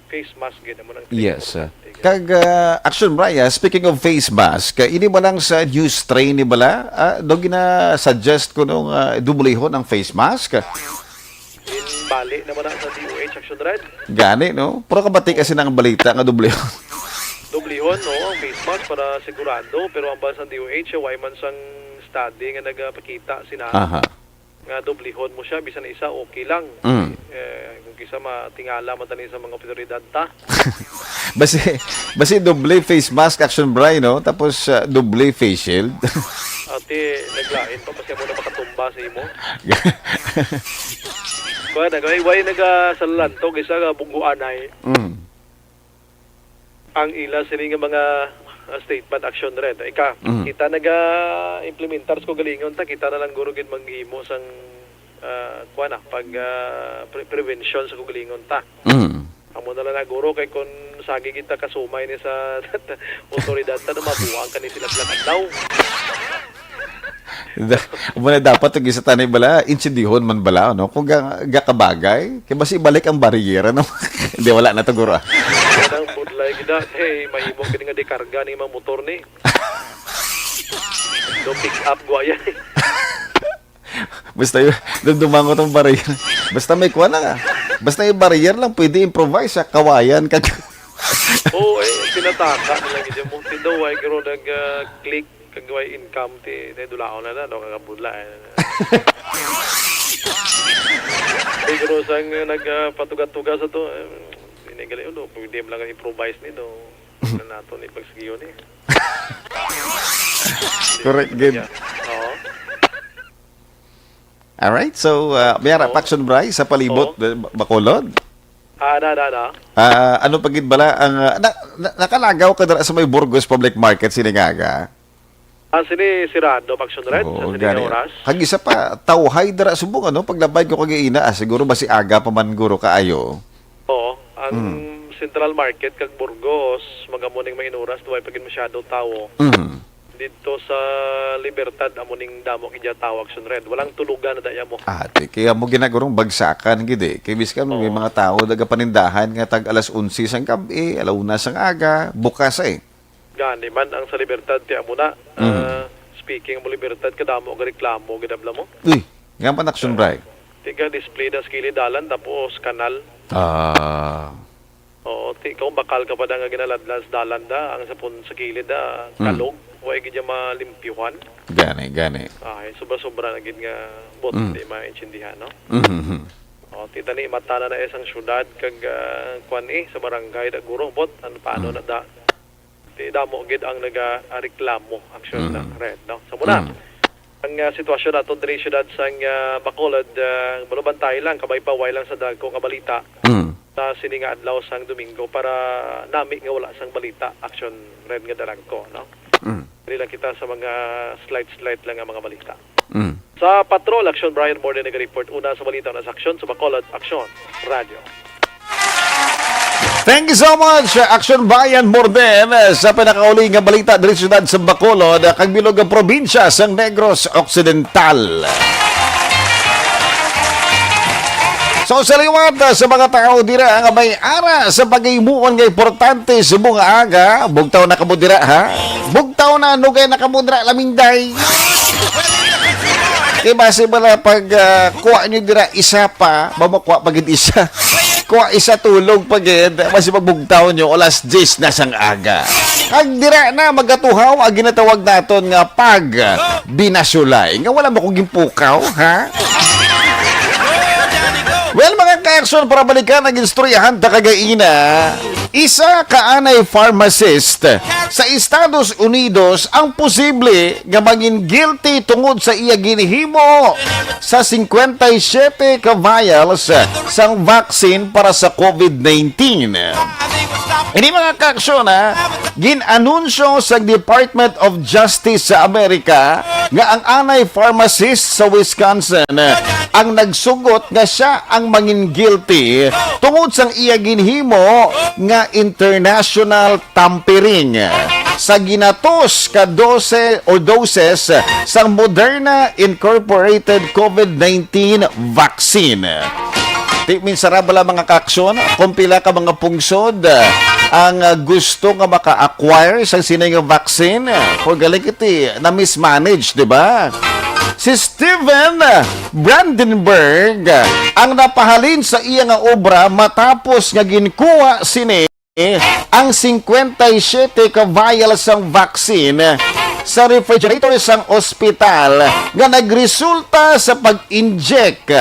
face mask gid mo nang. Yes. Kag action Braya, speaking of face mask, ini ba lang sa new strain ni bala? Do gina suggest ko nung dublehon ang face mask. Bali naman na sa DOH action red. Gani, no? Pero kabati kasi ng balita nga dublehon. Dublehon, no? Ang face mask para sigurado. Pero ang bala sa DOH, why man sang study nga nagpakita sina. Nga dublehon mo siya, bisan isa, okay lang. Kung kisa matingala matani sa mga otoridad ta. basi doble face mask action Bray, no? Tapos doble face shield. Ate, naglain pa siya mo na makatumba sa imo. Kaya nagaway nagasalanto isa nga bungguan ay ang ila sini nga mga statement action red. Kita naga-implementar ko galingon ta kita na lang guro gid manghimo sang prevention sa kugalingon ta. Amo na lang na guro kay kun sagi kita kasumay ni sa otoridad ta na mabuwang kani sila adlaw. Muna dapat ug isa tanay bala insindihon man bala no kung gakabagay kay basi balik ang bariyera no. Hindi wala na to guro. Ang budlay gida hey mahimo kini nga dekarga ni mga motor ni. Do pick up guaya. Basta yung dumango tong barrier. Basta may kuha na. Basta yung barrier lang pwede improvise sa kawayan kag. Pinataka nila gid mo tindaw ay garo nag-click kagway income ti dulaon na no kagabudla. Pero sang nagpatugat-tugas sa to inigali uno pwede lang improvise nito na nato ni pagsigiyon Correct, good. Oo. Alright, so, mayara Action Bray sa palibot, Bacolod. Na. Ano pagid bala ang nakalagaw ka dira sa may Burgos Public Market siningaga? Sini sirado Action Red sa Oo, sini gani. oras. Hag isa pa, tawhay dira subong ano, paglabay ko kagiina, siguro ba si aga pa man guro kaayo. Oo. Ang Central Market kag Burgos, magamuning mainuras, duway pagin masyado tao. Mhm. Dito sa Libertad, amuning damo kidya tao Action Red. Walang tulugan na daya mo. Ate, kaya mo ginagurong bagsakan gid kay biskan may mga tao daga panindahan nga tag alas 11 sang gabi, alauna sang aga, bukas Gani man ang sa Libertad ti amo na. Speaking mo Libertad kadamo og reklamo gidabla mo. Uy, nga pa Action Bray. Tiga display da skili dalan tapos kanal. Oo, ti kung bakal ka pa da nga ginaladlas dalan da ang sapon sa kilid da kalog. Huwag gidya malimpyuhan. Gani. Ay, sobra-sobra na gid nga bot di maintindihan, no? Mhm. O, tita ni mata na isang syudad kag kwan sa barangay da guro bot paano na da. Ti damo gid ang naga-reklamo action na red, no? Sa muna. Ang sitwasyon nato diri syudad sang Bacolod, balubantay lang kabay paway lang sa dagko nga balita. Sa sininga adlaw sang Domingo para nami nga wala sang balita action red nga daragko, no? Dili lang kita sa mga slide lang ang mga balita. Sa patrol action Brian Morden nag-report una sa balita na sa action sa Bacolod Action Radio. Thank you so much, Action Bayan Morden, sa pinakauling nga balita diri sa syudad sa Bacolod, kag bilog nga probinsya sa Negros Occidental. So sa liwat sa mga tao dira nga may ara sa paghimuon nga importante sa mga aga, bugtaw na kamo dira ha. Bugtaw na nugay na kamo dira lamingday. Kay base bala pag kuha niyo dira isa pa, mamukuha pagid isa. Kuha isa tulog pagid, base pagbugtaw niyo alas 10 na sang aga. Kag dira na magatuhaw ang ginatawag naton nga pag binasulay. Nga wala mo kong gimpukaw, ha? Well, mga ka-action, para balikan ang istoryahan ta kagaina, isa kaanay pharmacist sa Estados Unidos ang posible nga maging guilty tungod sa iya ginihimo sa 57 ka vials sang vaccine para sa COVID-19. Ini mga ka-aksyon ginanunsyo sa Department of Justice sa Amerika nga ang anay pharmacist sa Wisconsin ang nagsugot nga siya ang mangin guilty tungod sang iya ginhimo nga international tampering sa ginatos ka doses sang Moderna Incorporated COVID-19 vaccine. Di minsara bala mga ka-aksyon, kung pila ka mga pungsod ang gusto nga maka-acquire sa sinay nga vaccine, kung galing iti na mismanage, di ba? Si Steven Brandenburg ang napahalin sa iya nga obra matapos nga ginkuha sini ang 57 ka vials sang vaccine sa refrigerator sang ospital nga nagresulta sa pag-inject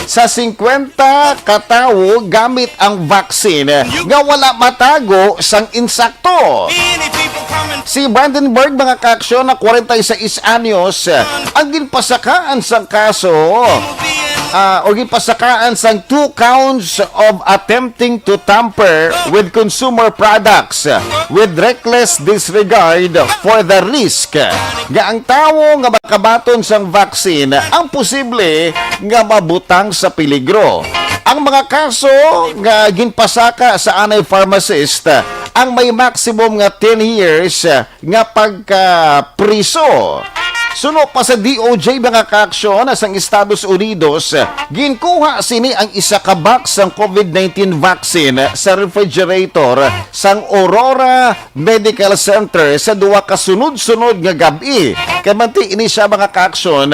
sa 50 katawo gamit ang vaccine nga wala matago sang insakto. Si Brandenburg, mga ka-aksyon, na 46 anyos ang ginpasakaan sang kaso o ginpasakaan sang 2 counts of attempting to tamper with consumer products with reckless disregard for the risk nga ang tawo nga makabaton sang vaccine ang posible nga mabutang sa peligro. Ang mga kaso nga ginpasaka sa anay pharmacist ang may maximum nga 10 years nga pagka-priso. Suno pa sa DOJ, mga ka-aksyon sang Estados Unidos, ginkuha sini ang isa ka box ng COVID-19 vaccine sa refrigerator sang Aurora Medical Center sa duwa ka sunod-sunod nga gabi. Kamanti ini siya, mga ka-aksyon,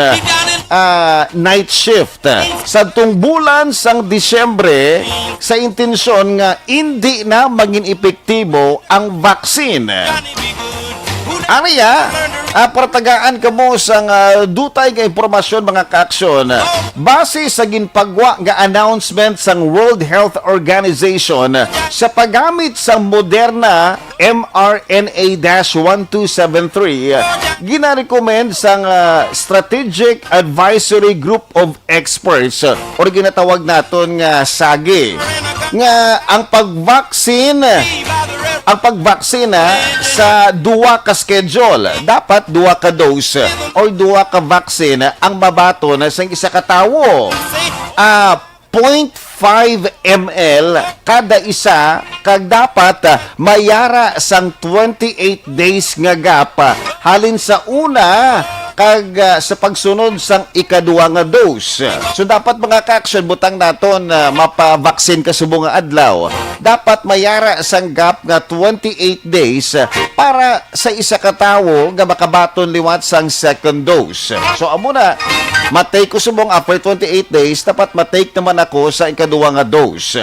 night shift sa bulan sang Disyembre sa intensyon nga hindi na maging epektibo ang vaccine. Aniya, paratagaan ka mo sa dutay nga impormasyon mga kaaksyon. Base sa ginpagwa nga announcement sang World Health Organization sa paggamit sa Moderna mRNA-1273, ginarecommend sang Strategic Advisory Group of Experts o ginatawag naton nga SAGE nga ang pagvaksina sa duwa ka schedule. Dapat duwa ka dose or duwa ka vaccine ang mabaton sa isa ka tawo. 0.5 ml kada isa kag dapat mayara sang 28 days nga gap halin sa una kag sa pagsunod sang ikaduwa nga dose. So dapat mga ka-action butang naton mapavaksin ka subong nga adlaw. Dapat mayara sang gap nga 28 days para sa isa ka tawo nga makabaton liwat sang second dose. So amo na matake ko subong after 28 days dapat matake naman ako sa ikaduwa nga dose.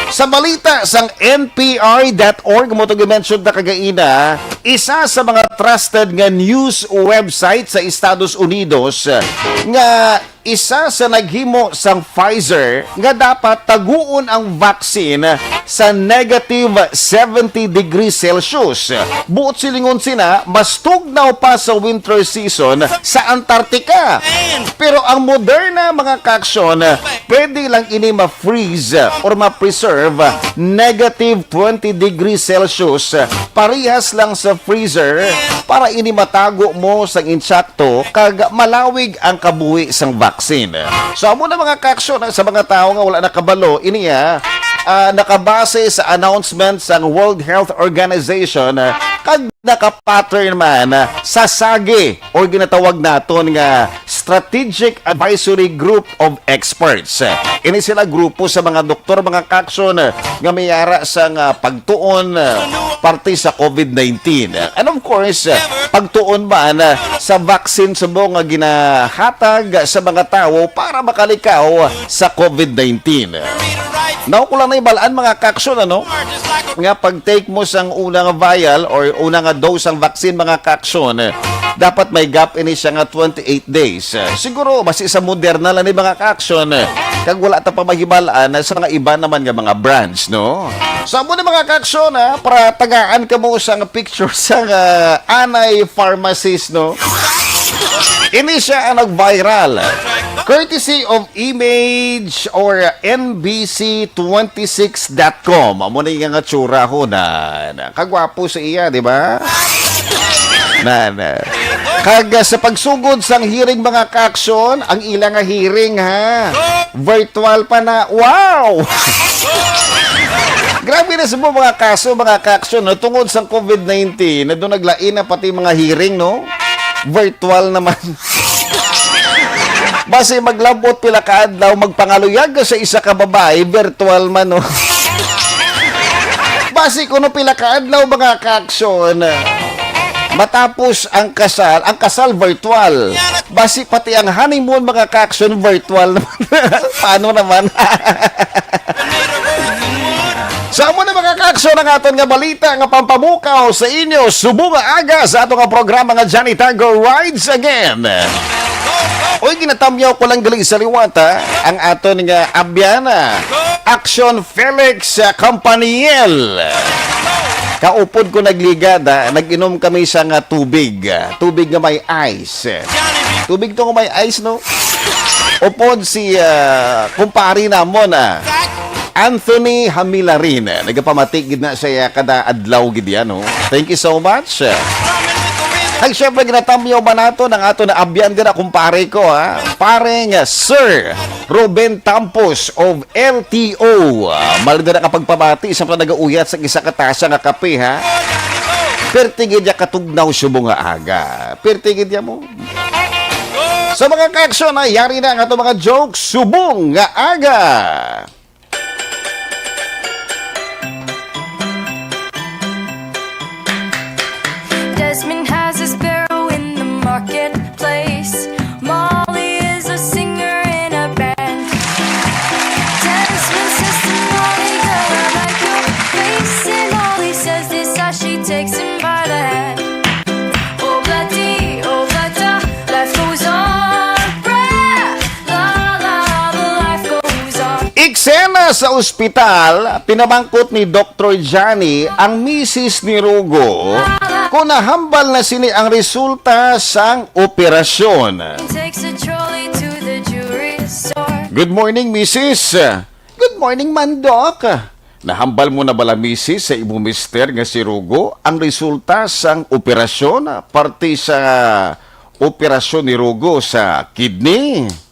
Sa balita sang NPR.org mo itong i-mention na kagaina, isa sa mga trusted nga news website sa Estados Unidos nga isa sa naghimo sang Pfizer nga dapat taguon ang vaccine sa negative 70 degrees Celsius. Buot silingon sina, mas tugnaw pa sa winter season sa Antarctica. Pero ang Moderna mga kaaksyon, pwede lang ini ma-freeze or ma-preserve negative 20 degrees Celsius. Parehas lang sa freezer para ini matago mo sang insakto kag malawig ang kabuhi sang vaccine. So amo na mga kaaksyon sa mga tao nga wala nakabalo iniya nakabase sa announcement sa World Health Organization kag nakapattern man sa SAGE o ginatawag naton nga Strategic Advisory Group of Experts. Ini sila grupo sa mga doktor mga kaaksyon nga mayara sa pagtuon parte sa COVID-19. And of course, pagtuon man sa vaccine sa nga ginahatag sa mga tao para makalikaw sa COVID-19. Now, ko lang na ibalaan mga kaaksyon, ano? Nga pag-take mo sang unang vial or unang dose ang vaccine mga kaaksyon, dapat may gap ini siya nga 28 days. Siguro, basi sa Moderna lang ni mga kaaksyon, kag wala ta pa mahibalaan sa mga iba naman nga mga brands, no? So, mo na mga kaaksyon, para tagaan ka mo sa picture sa Anay Pharmacist, no? Ini siya ang nag-viral. Courtesy of Image or NBC26.com. Amo na yung nga tsura ko na kagwapo sa iya, di ba? Kag sa pagsugod sang hearing mga kaaksyon, ang ilang nga hearing ha. Virtual pa na. Wow! Grabe na sa mga kaso, mga kaaksyon, no? Tungod sa COVID-19, na doon naglain na pati mga hearing, no? Virtual naman. Base maglabot pila ka adlaw magpangaluyag ka sa isa ka babae, virtual man, no? Base kuno pila ka adlaw mga kaaksyon. Matapos ang kasal virtual. Base pati ang honeymoon mga kaaksyon virtual naman. Paano naman? Sa mo na mga kaaksyon ang aton nga balita nga pampamukaw sa inyo subong nga aga sa ato nga programa nga Johnny Tango Rides Again. Oy, ginatamyaw ko lang galing sa liwata ang aton nga Abiana Action Felix Campaniel. Kaupod ko nagligada, nag-inom kami sa nga tubig. Tubig nga may ice. Tubig to nga may ice, no? Upod si kumpari namon Anthony Hamilarin. Nagapamatik na siya kada adlaw gid yan, no? Thank you so much. Ay, syempre, ginatamyaw ba nato ng ato na abyan din na kumpare ko, ha? Pare nga, Sir Ruben Tampos of LTO. Malida na kapagpabati, isang pa nag-uuyat sa isa katasa nga kape, ha? Pertigid ya katugnaw subong nga aga. Pertigid ya mo. Sa mga kaaksyon, yari na ang ato mga jokes subong nga aga. Desmond has a sparrow in the marketplace. Molly is a singer in a band. Desmond says to Molly, girl, I like your face. And Molly says this as she takes him by the hand. Eksena sa ospital, pinamangkot ni Dr. Johnny ang misis ni Rugo kung nahambal na sini ang resulta sang operasyon. Takes a trolley to the jewelry store. Good morning, misis. Good morning, man, Doc. Nahambal mo na bala, misis, sa imo mister nga si Rugo ang resulta sang operasyon, parte sa operasyon ni Rugo sa kidney?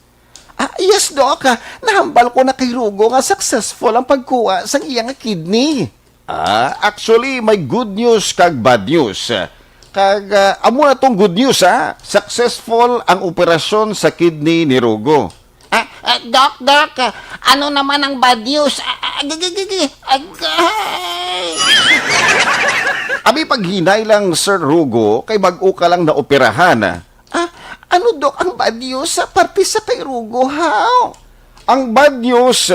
Yes, Doc. Nahambal ko na kay Rugo nga successful ang pagkuha sa iyang kidney. Actually, may good news kag bad news. Amo na tong good news, Successful ang operasyon sa kidney ni Rugo. Doc, ano naman ang bad news? Abi paghinay lang, Sir Rugo, kay bag-o ka lang na operahan. Ano, Doc, ang bad news sa parte sa kay Rugo, how? Ang bad news,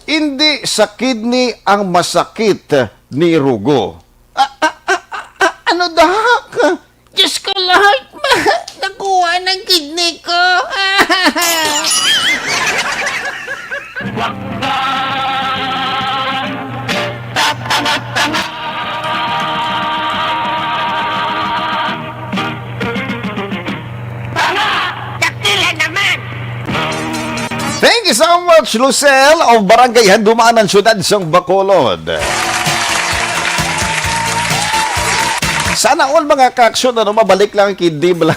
hindi sa kidney ang masakit ni Rugo. Ano, Doc? Diyos ko, Lord, nakuha ng kidney ko. Thank you so much, Lucel of Barangay Handumanan, Syudad sang Bacolod. Sana all mga kaksyon, mabalik lang ang kidney bala.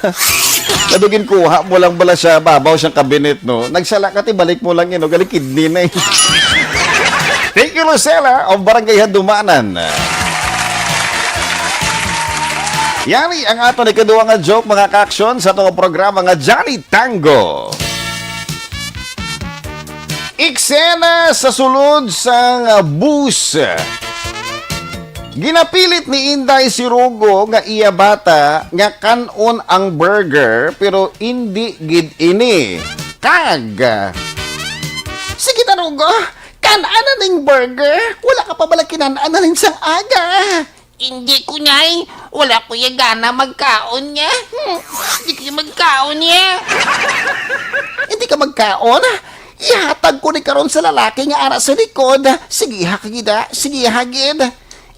Kadugin kuha mo lang bala sa babaw siyang kabinet, no? Nagsala ka, balik mo lang yun, no? Galing kidney na yun. Thank you, Lucel, of Barangay Handumanan. Yani ang ato ni kaduwa nga joke, mga kaksyon, sa itong programa nga Johnny Tango. Eksena sa sulod sang bus. Ginapilit ni Inday si Rugo nga iya bata nga kanon ang burger pero hindi gid ini. Kag. Sige na, Rugo, kanan ning burger. Wala ka pa bala kinanaan na rin sang aga. Hindi ko nyay. Wala ko yung gana magkaon niya. Hindi ko magkaon niya. Hindi ka magkaon? Ihatag ko ni karon sa lalaki nga ara sa likod. Sige hagida, sige hagid.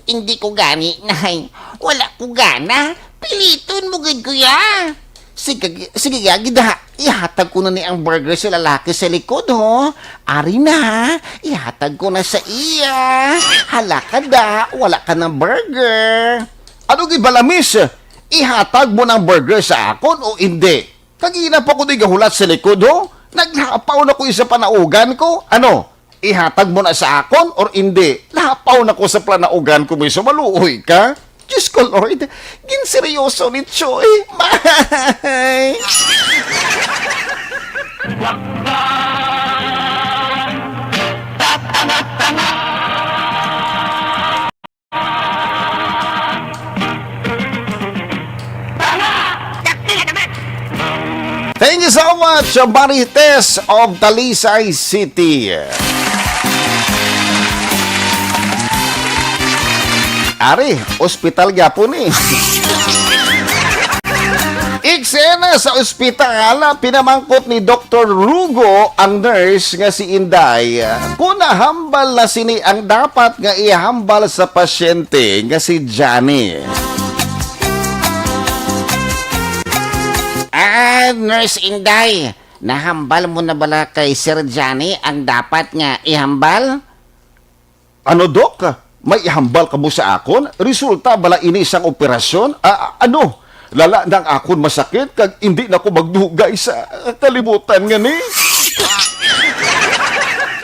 Hindi ko gani, nay. Wala ko gana. Piliton mo gid kuya. Sige gagid ha. Ihatag ko na ni ang burger sa lalaki sa likod, ho. Ari na, ihatag ko na sa iya. Hala ka da, wala ka ng burger. Ano gid bala, miss? Ihatag mo ng burger sa akon o hindi? Kagina pa ko di gahulat sa likod, ho. Naglapaw na ko isa panaugan ko. Ano? Ihatag mo na sa akon or hindi? Lapaw na ko sa panaugan ko, miss. Maluoy ka? Diyos ko, Lord. Ginseryoso ni Choy. Bye! Thank you so much, Marites of Talisay City. Ari, ospital gyapon eh. Eksena sa ospital, pinamangkot ni Dr. Rugo ang nurse nga si Inday kung nahambal na sini ang dapat nga ihambal sa pasyente nga si Johnny. Nurse Inday, nahambal mo na bala kay Sir Johnny ang dapat nga ihambal? Ano, Dok? May ihambal ka mo sa akon? Resulta bala ini isang operasyon? Ano? Lala nang akon masakit kag hindi na ko magdugay sa kalibutan nga ni.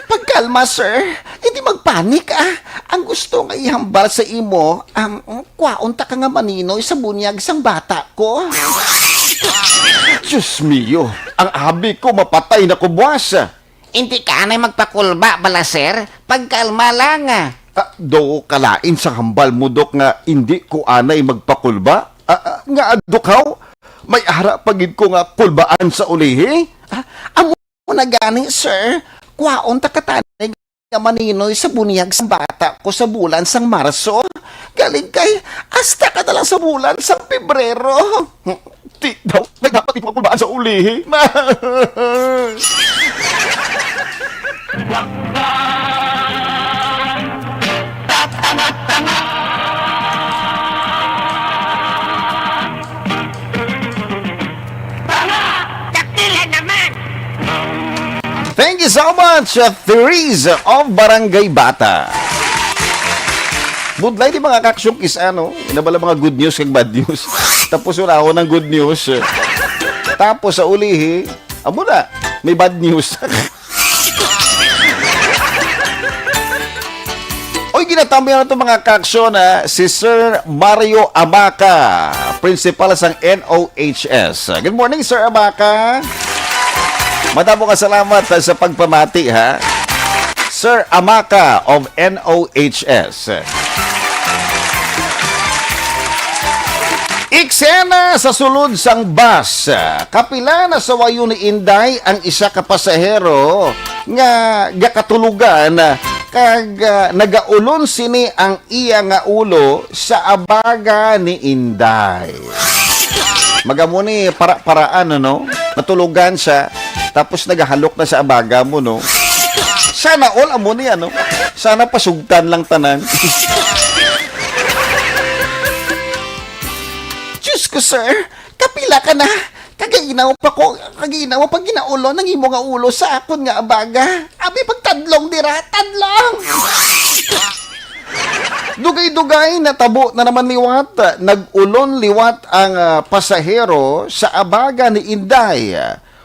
Pagkalma, sir. Hindi magpanik, Ang gusto nga ihambal sa imo, kwaon ta ka nga maninoy sa bunyag sang bata ko. Diyos mio, ang abi ko mapatay na ko, buwas. Hindi ka na magpakulba bala, sir? Pagkalma lang, Do kalain sa hambal mo, Dok, nga hindi ko anay magpakulba? Nga adukaw, may ara pagid ko nga kulbaan sa ulihi? Amo na gani, sir. Kwaon ta katanay nga maninoy sa bunyag sa bata ko sa bulan sang Marso. Galing kay, hasta ka na lang sa bulan sang Pebrero. Di daw, may dapat ipakulbaan sa ulihi. Thank you so much, Therese of Barangay Bata. Budlay di mga kaksyukis, inabala mga good news kag bad news. Tapos wala ako ng good news. Tapos sa ulihi, amo na, may bad news. Oy, ginatamay na ito mga kaksyon si Sir Mario Amaca, principal sa NOHS. Good morning, Sir Amaca. Madamo ka salamat sa pagpamati, ha? Sir Amaca of NOHS. Eksena sa sulod sang bus. Kapila na sa wayo ni Inday ang isa ka pasahero nga gakatulugan kag nagaulon sini ang iya nga ulo sa abaga ni Inday. Magamuni para-paraan natulugan siya tapos nagahalok na sa abaga mo Sana all amo ni sana pasugtan lang tanan. Diyos ko, sir, kapila ka na. Kaginaw pa pag ginaulo ng imo nga ulo sa akon nga abaga. Abi pagtadlong dira, tadlong. Dugay-dugay natabo na naman liwat. Nag-ulon liwat ang pasahero sa abaga ni Inday.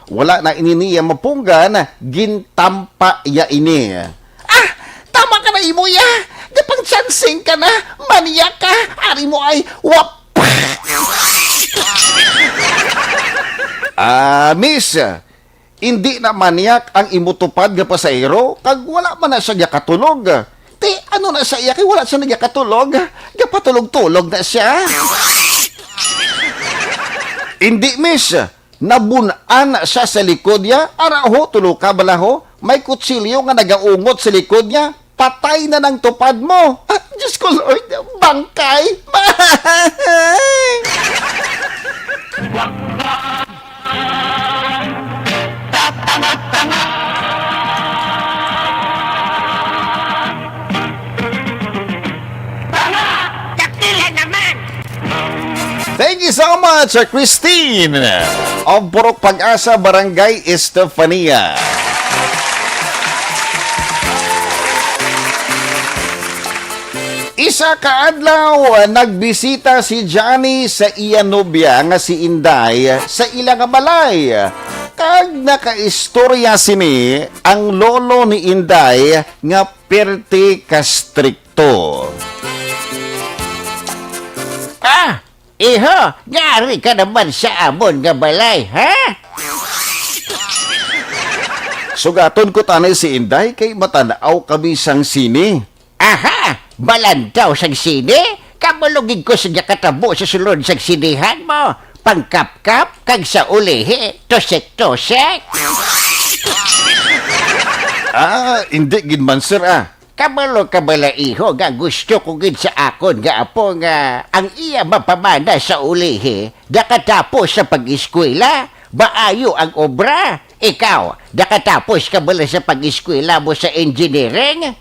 Wala na ininiya mapunggan, gintampa ya ini. Ah, tama ka na imo ya. Gapang chansing ka na, maniya ka. Ari mo ay wap. Miss, hindi na maniyak ang imutupad nga pasahero kag wala man na siya katulog. Te, ano na siya kay wala siya nagkatulog? Gapatulog-tulog na siya. Hindi, miss. Nabunan siya sa likod niya. Araho, tulog ka balaho. May kutsilyo nga nagaungot sa likod niya. Patay na ng tupad mo. Ah, Diyos ko, Lord, bangkay. Thank you so much, Christine of Purok Pag-asa, Barangay Estefania. Isa kaadlaw, nagbisita si Johnny sa iya nobya nga si Inday sa ilang balay. Kag nakaistorya sini ang lolo ni Inday nga perti kastrikto. Ah, iho, ngari ka naman sa amon nga balay, ha? Sugaton ko tanay si Inday kay matanaw kami sang sini. Aha, balantaw sang sine? Kamulugig ko sa katabo sa sulod sang sinihan mo. Pangkap-kap, kag sa ulihi, tosek-tosek. Hindi gid man sir Kamalo ka bala iho nga gusto ko gid sa akon nga apo nga ang iya mapamana sa ulihi dakatapos sa pag-eskwela, baayo ang obra. Ikaw, dakatapos ka bala sa pag-eskwela mo sa engineering?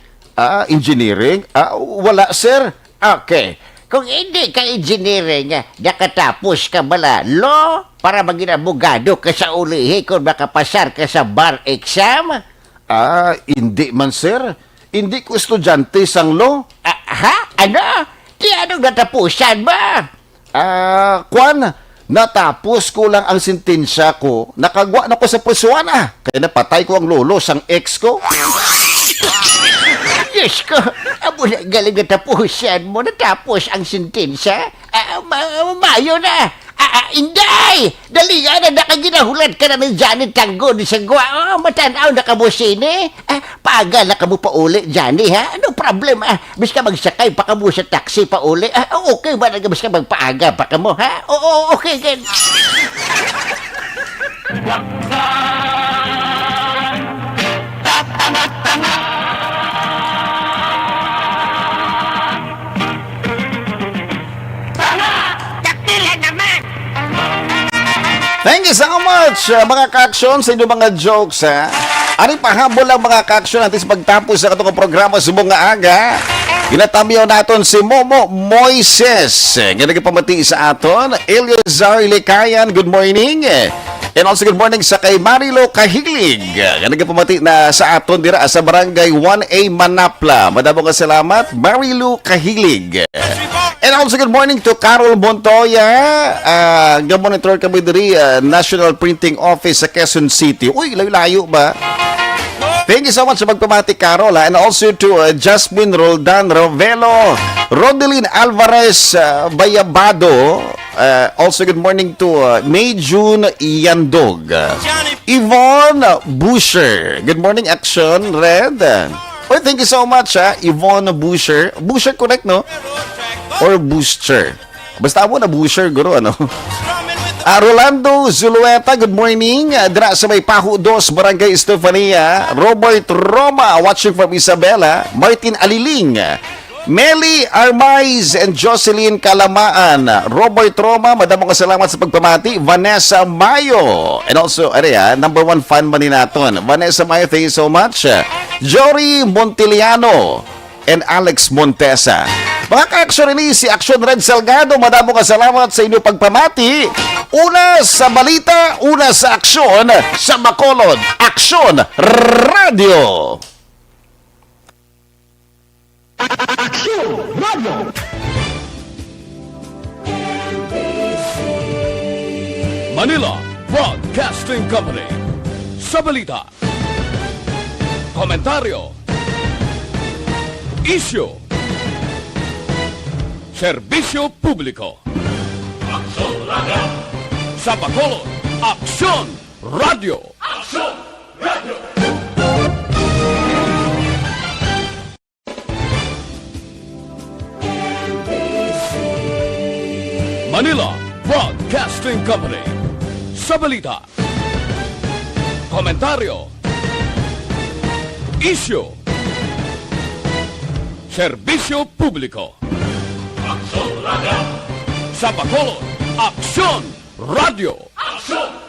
Engineering? Wala sir. Okay. Kung hindi ka engineering, nakatapos ka bala law para maging abogado ka sa ulihi kung makapasar ka sa bar exam? Hindi man sir. Hindi ko estudyante sang law. Ha? Ano? Di anong natapusan ba? Kwan, natapos ko lang ang sentensya ko. Nakagwa na ko sa pusuan Kaya napatay ko ang lolo sang ex ko. Diyos ko, amo na galing natapusan mo, natapos ang sentensya. Mayo na. Inday! Dali nga na nakaginahulat ka na ng Johnny Tango ni Sagwa. Matanaw na ka mo sini. Paaga na ka mo pa uli, Johnny, ha? Ano problem, Bis ka magsakay pa ka mo sa taxi pa uli. Okay ba na bis ka magpaaga pa ka mo, ha? Oo, okay, gan. Thank you so much, mga ka-action, sa inyong mga jokes, Ari pahabol ang mga ka-action natin sa pagtapos sa katong programa sa mga aga. Ginatamiyo natin si Momo Moises. Nga nagpamati sa aton. Eliazar Likayan, good morning. And also good morning sa kay Marilo Kahilig. Ganang pamati na sa aton dira sa barangay 1A Manapla. Madamo ka salamat, Marilo Kahilig. And also good morning to Carol Montoya. Monitor kami diri National Printing Office sa Quezon City. Uy, layo-layo ba? Thank you so much sa pagpamati, Carol. And also to Jasmine Roldan Rovelo, Rodelyn Alvarez Bayabado. Also good morning to May June Yandog. Yvonne Busher. Good morning, Action Red. Oh, thank you so much, Yvonne Busher. Busher, correct, no? Or Booster. Basta mo na Busher, guro, ano? Rolando Zulueta, good morning. Dra sa may Pahu 2, Barangay Estefania. Robert Roma, watching from Isabela. Martin Aliling. Meli Armaiz and Jocelyn Kalamaan. Robert Roma, madamong kasalamat sa pagpamati. Vanessa Mayo. And also, number 1 fan man ni naton. Vanessa Mayo, thank you so much. Jory Montiliano and Alex Montesa. Mga ka-action ini, si Action Red Salgado, madamo kasalamat sa inyong pagpamati. Una sa balita, una sa aksyon, sa Bacolod, Action Radio. Action Radio. Manila Broadcasting Company. Sa balita, komentaryo, issue, serbisyo publiko. Aksyon Radio. Sa Bacolod, Aksyon Radio. Aksyon Radio. Manila Broadcasting Company. Sa balita, komentaryo, issue, serbisyo publiko. Aksyon Radio. Sa Bacolod, Aksyon Radio. Aksyon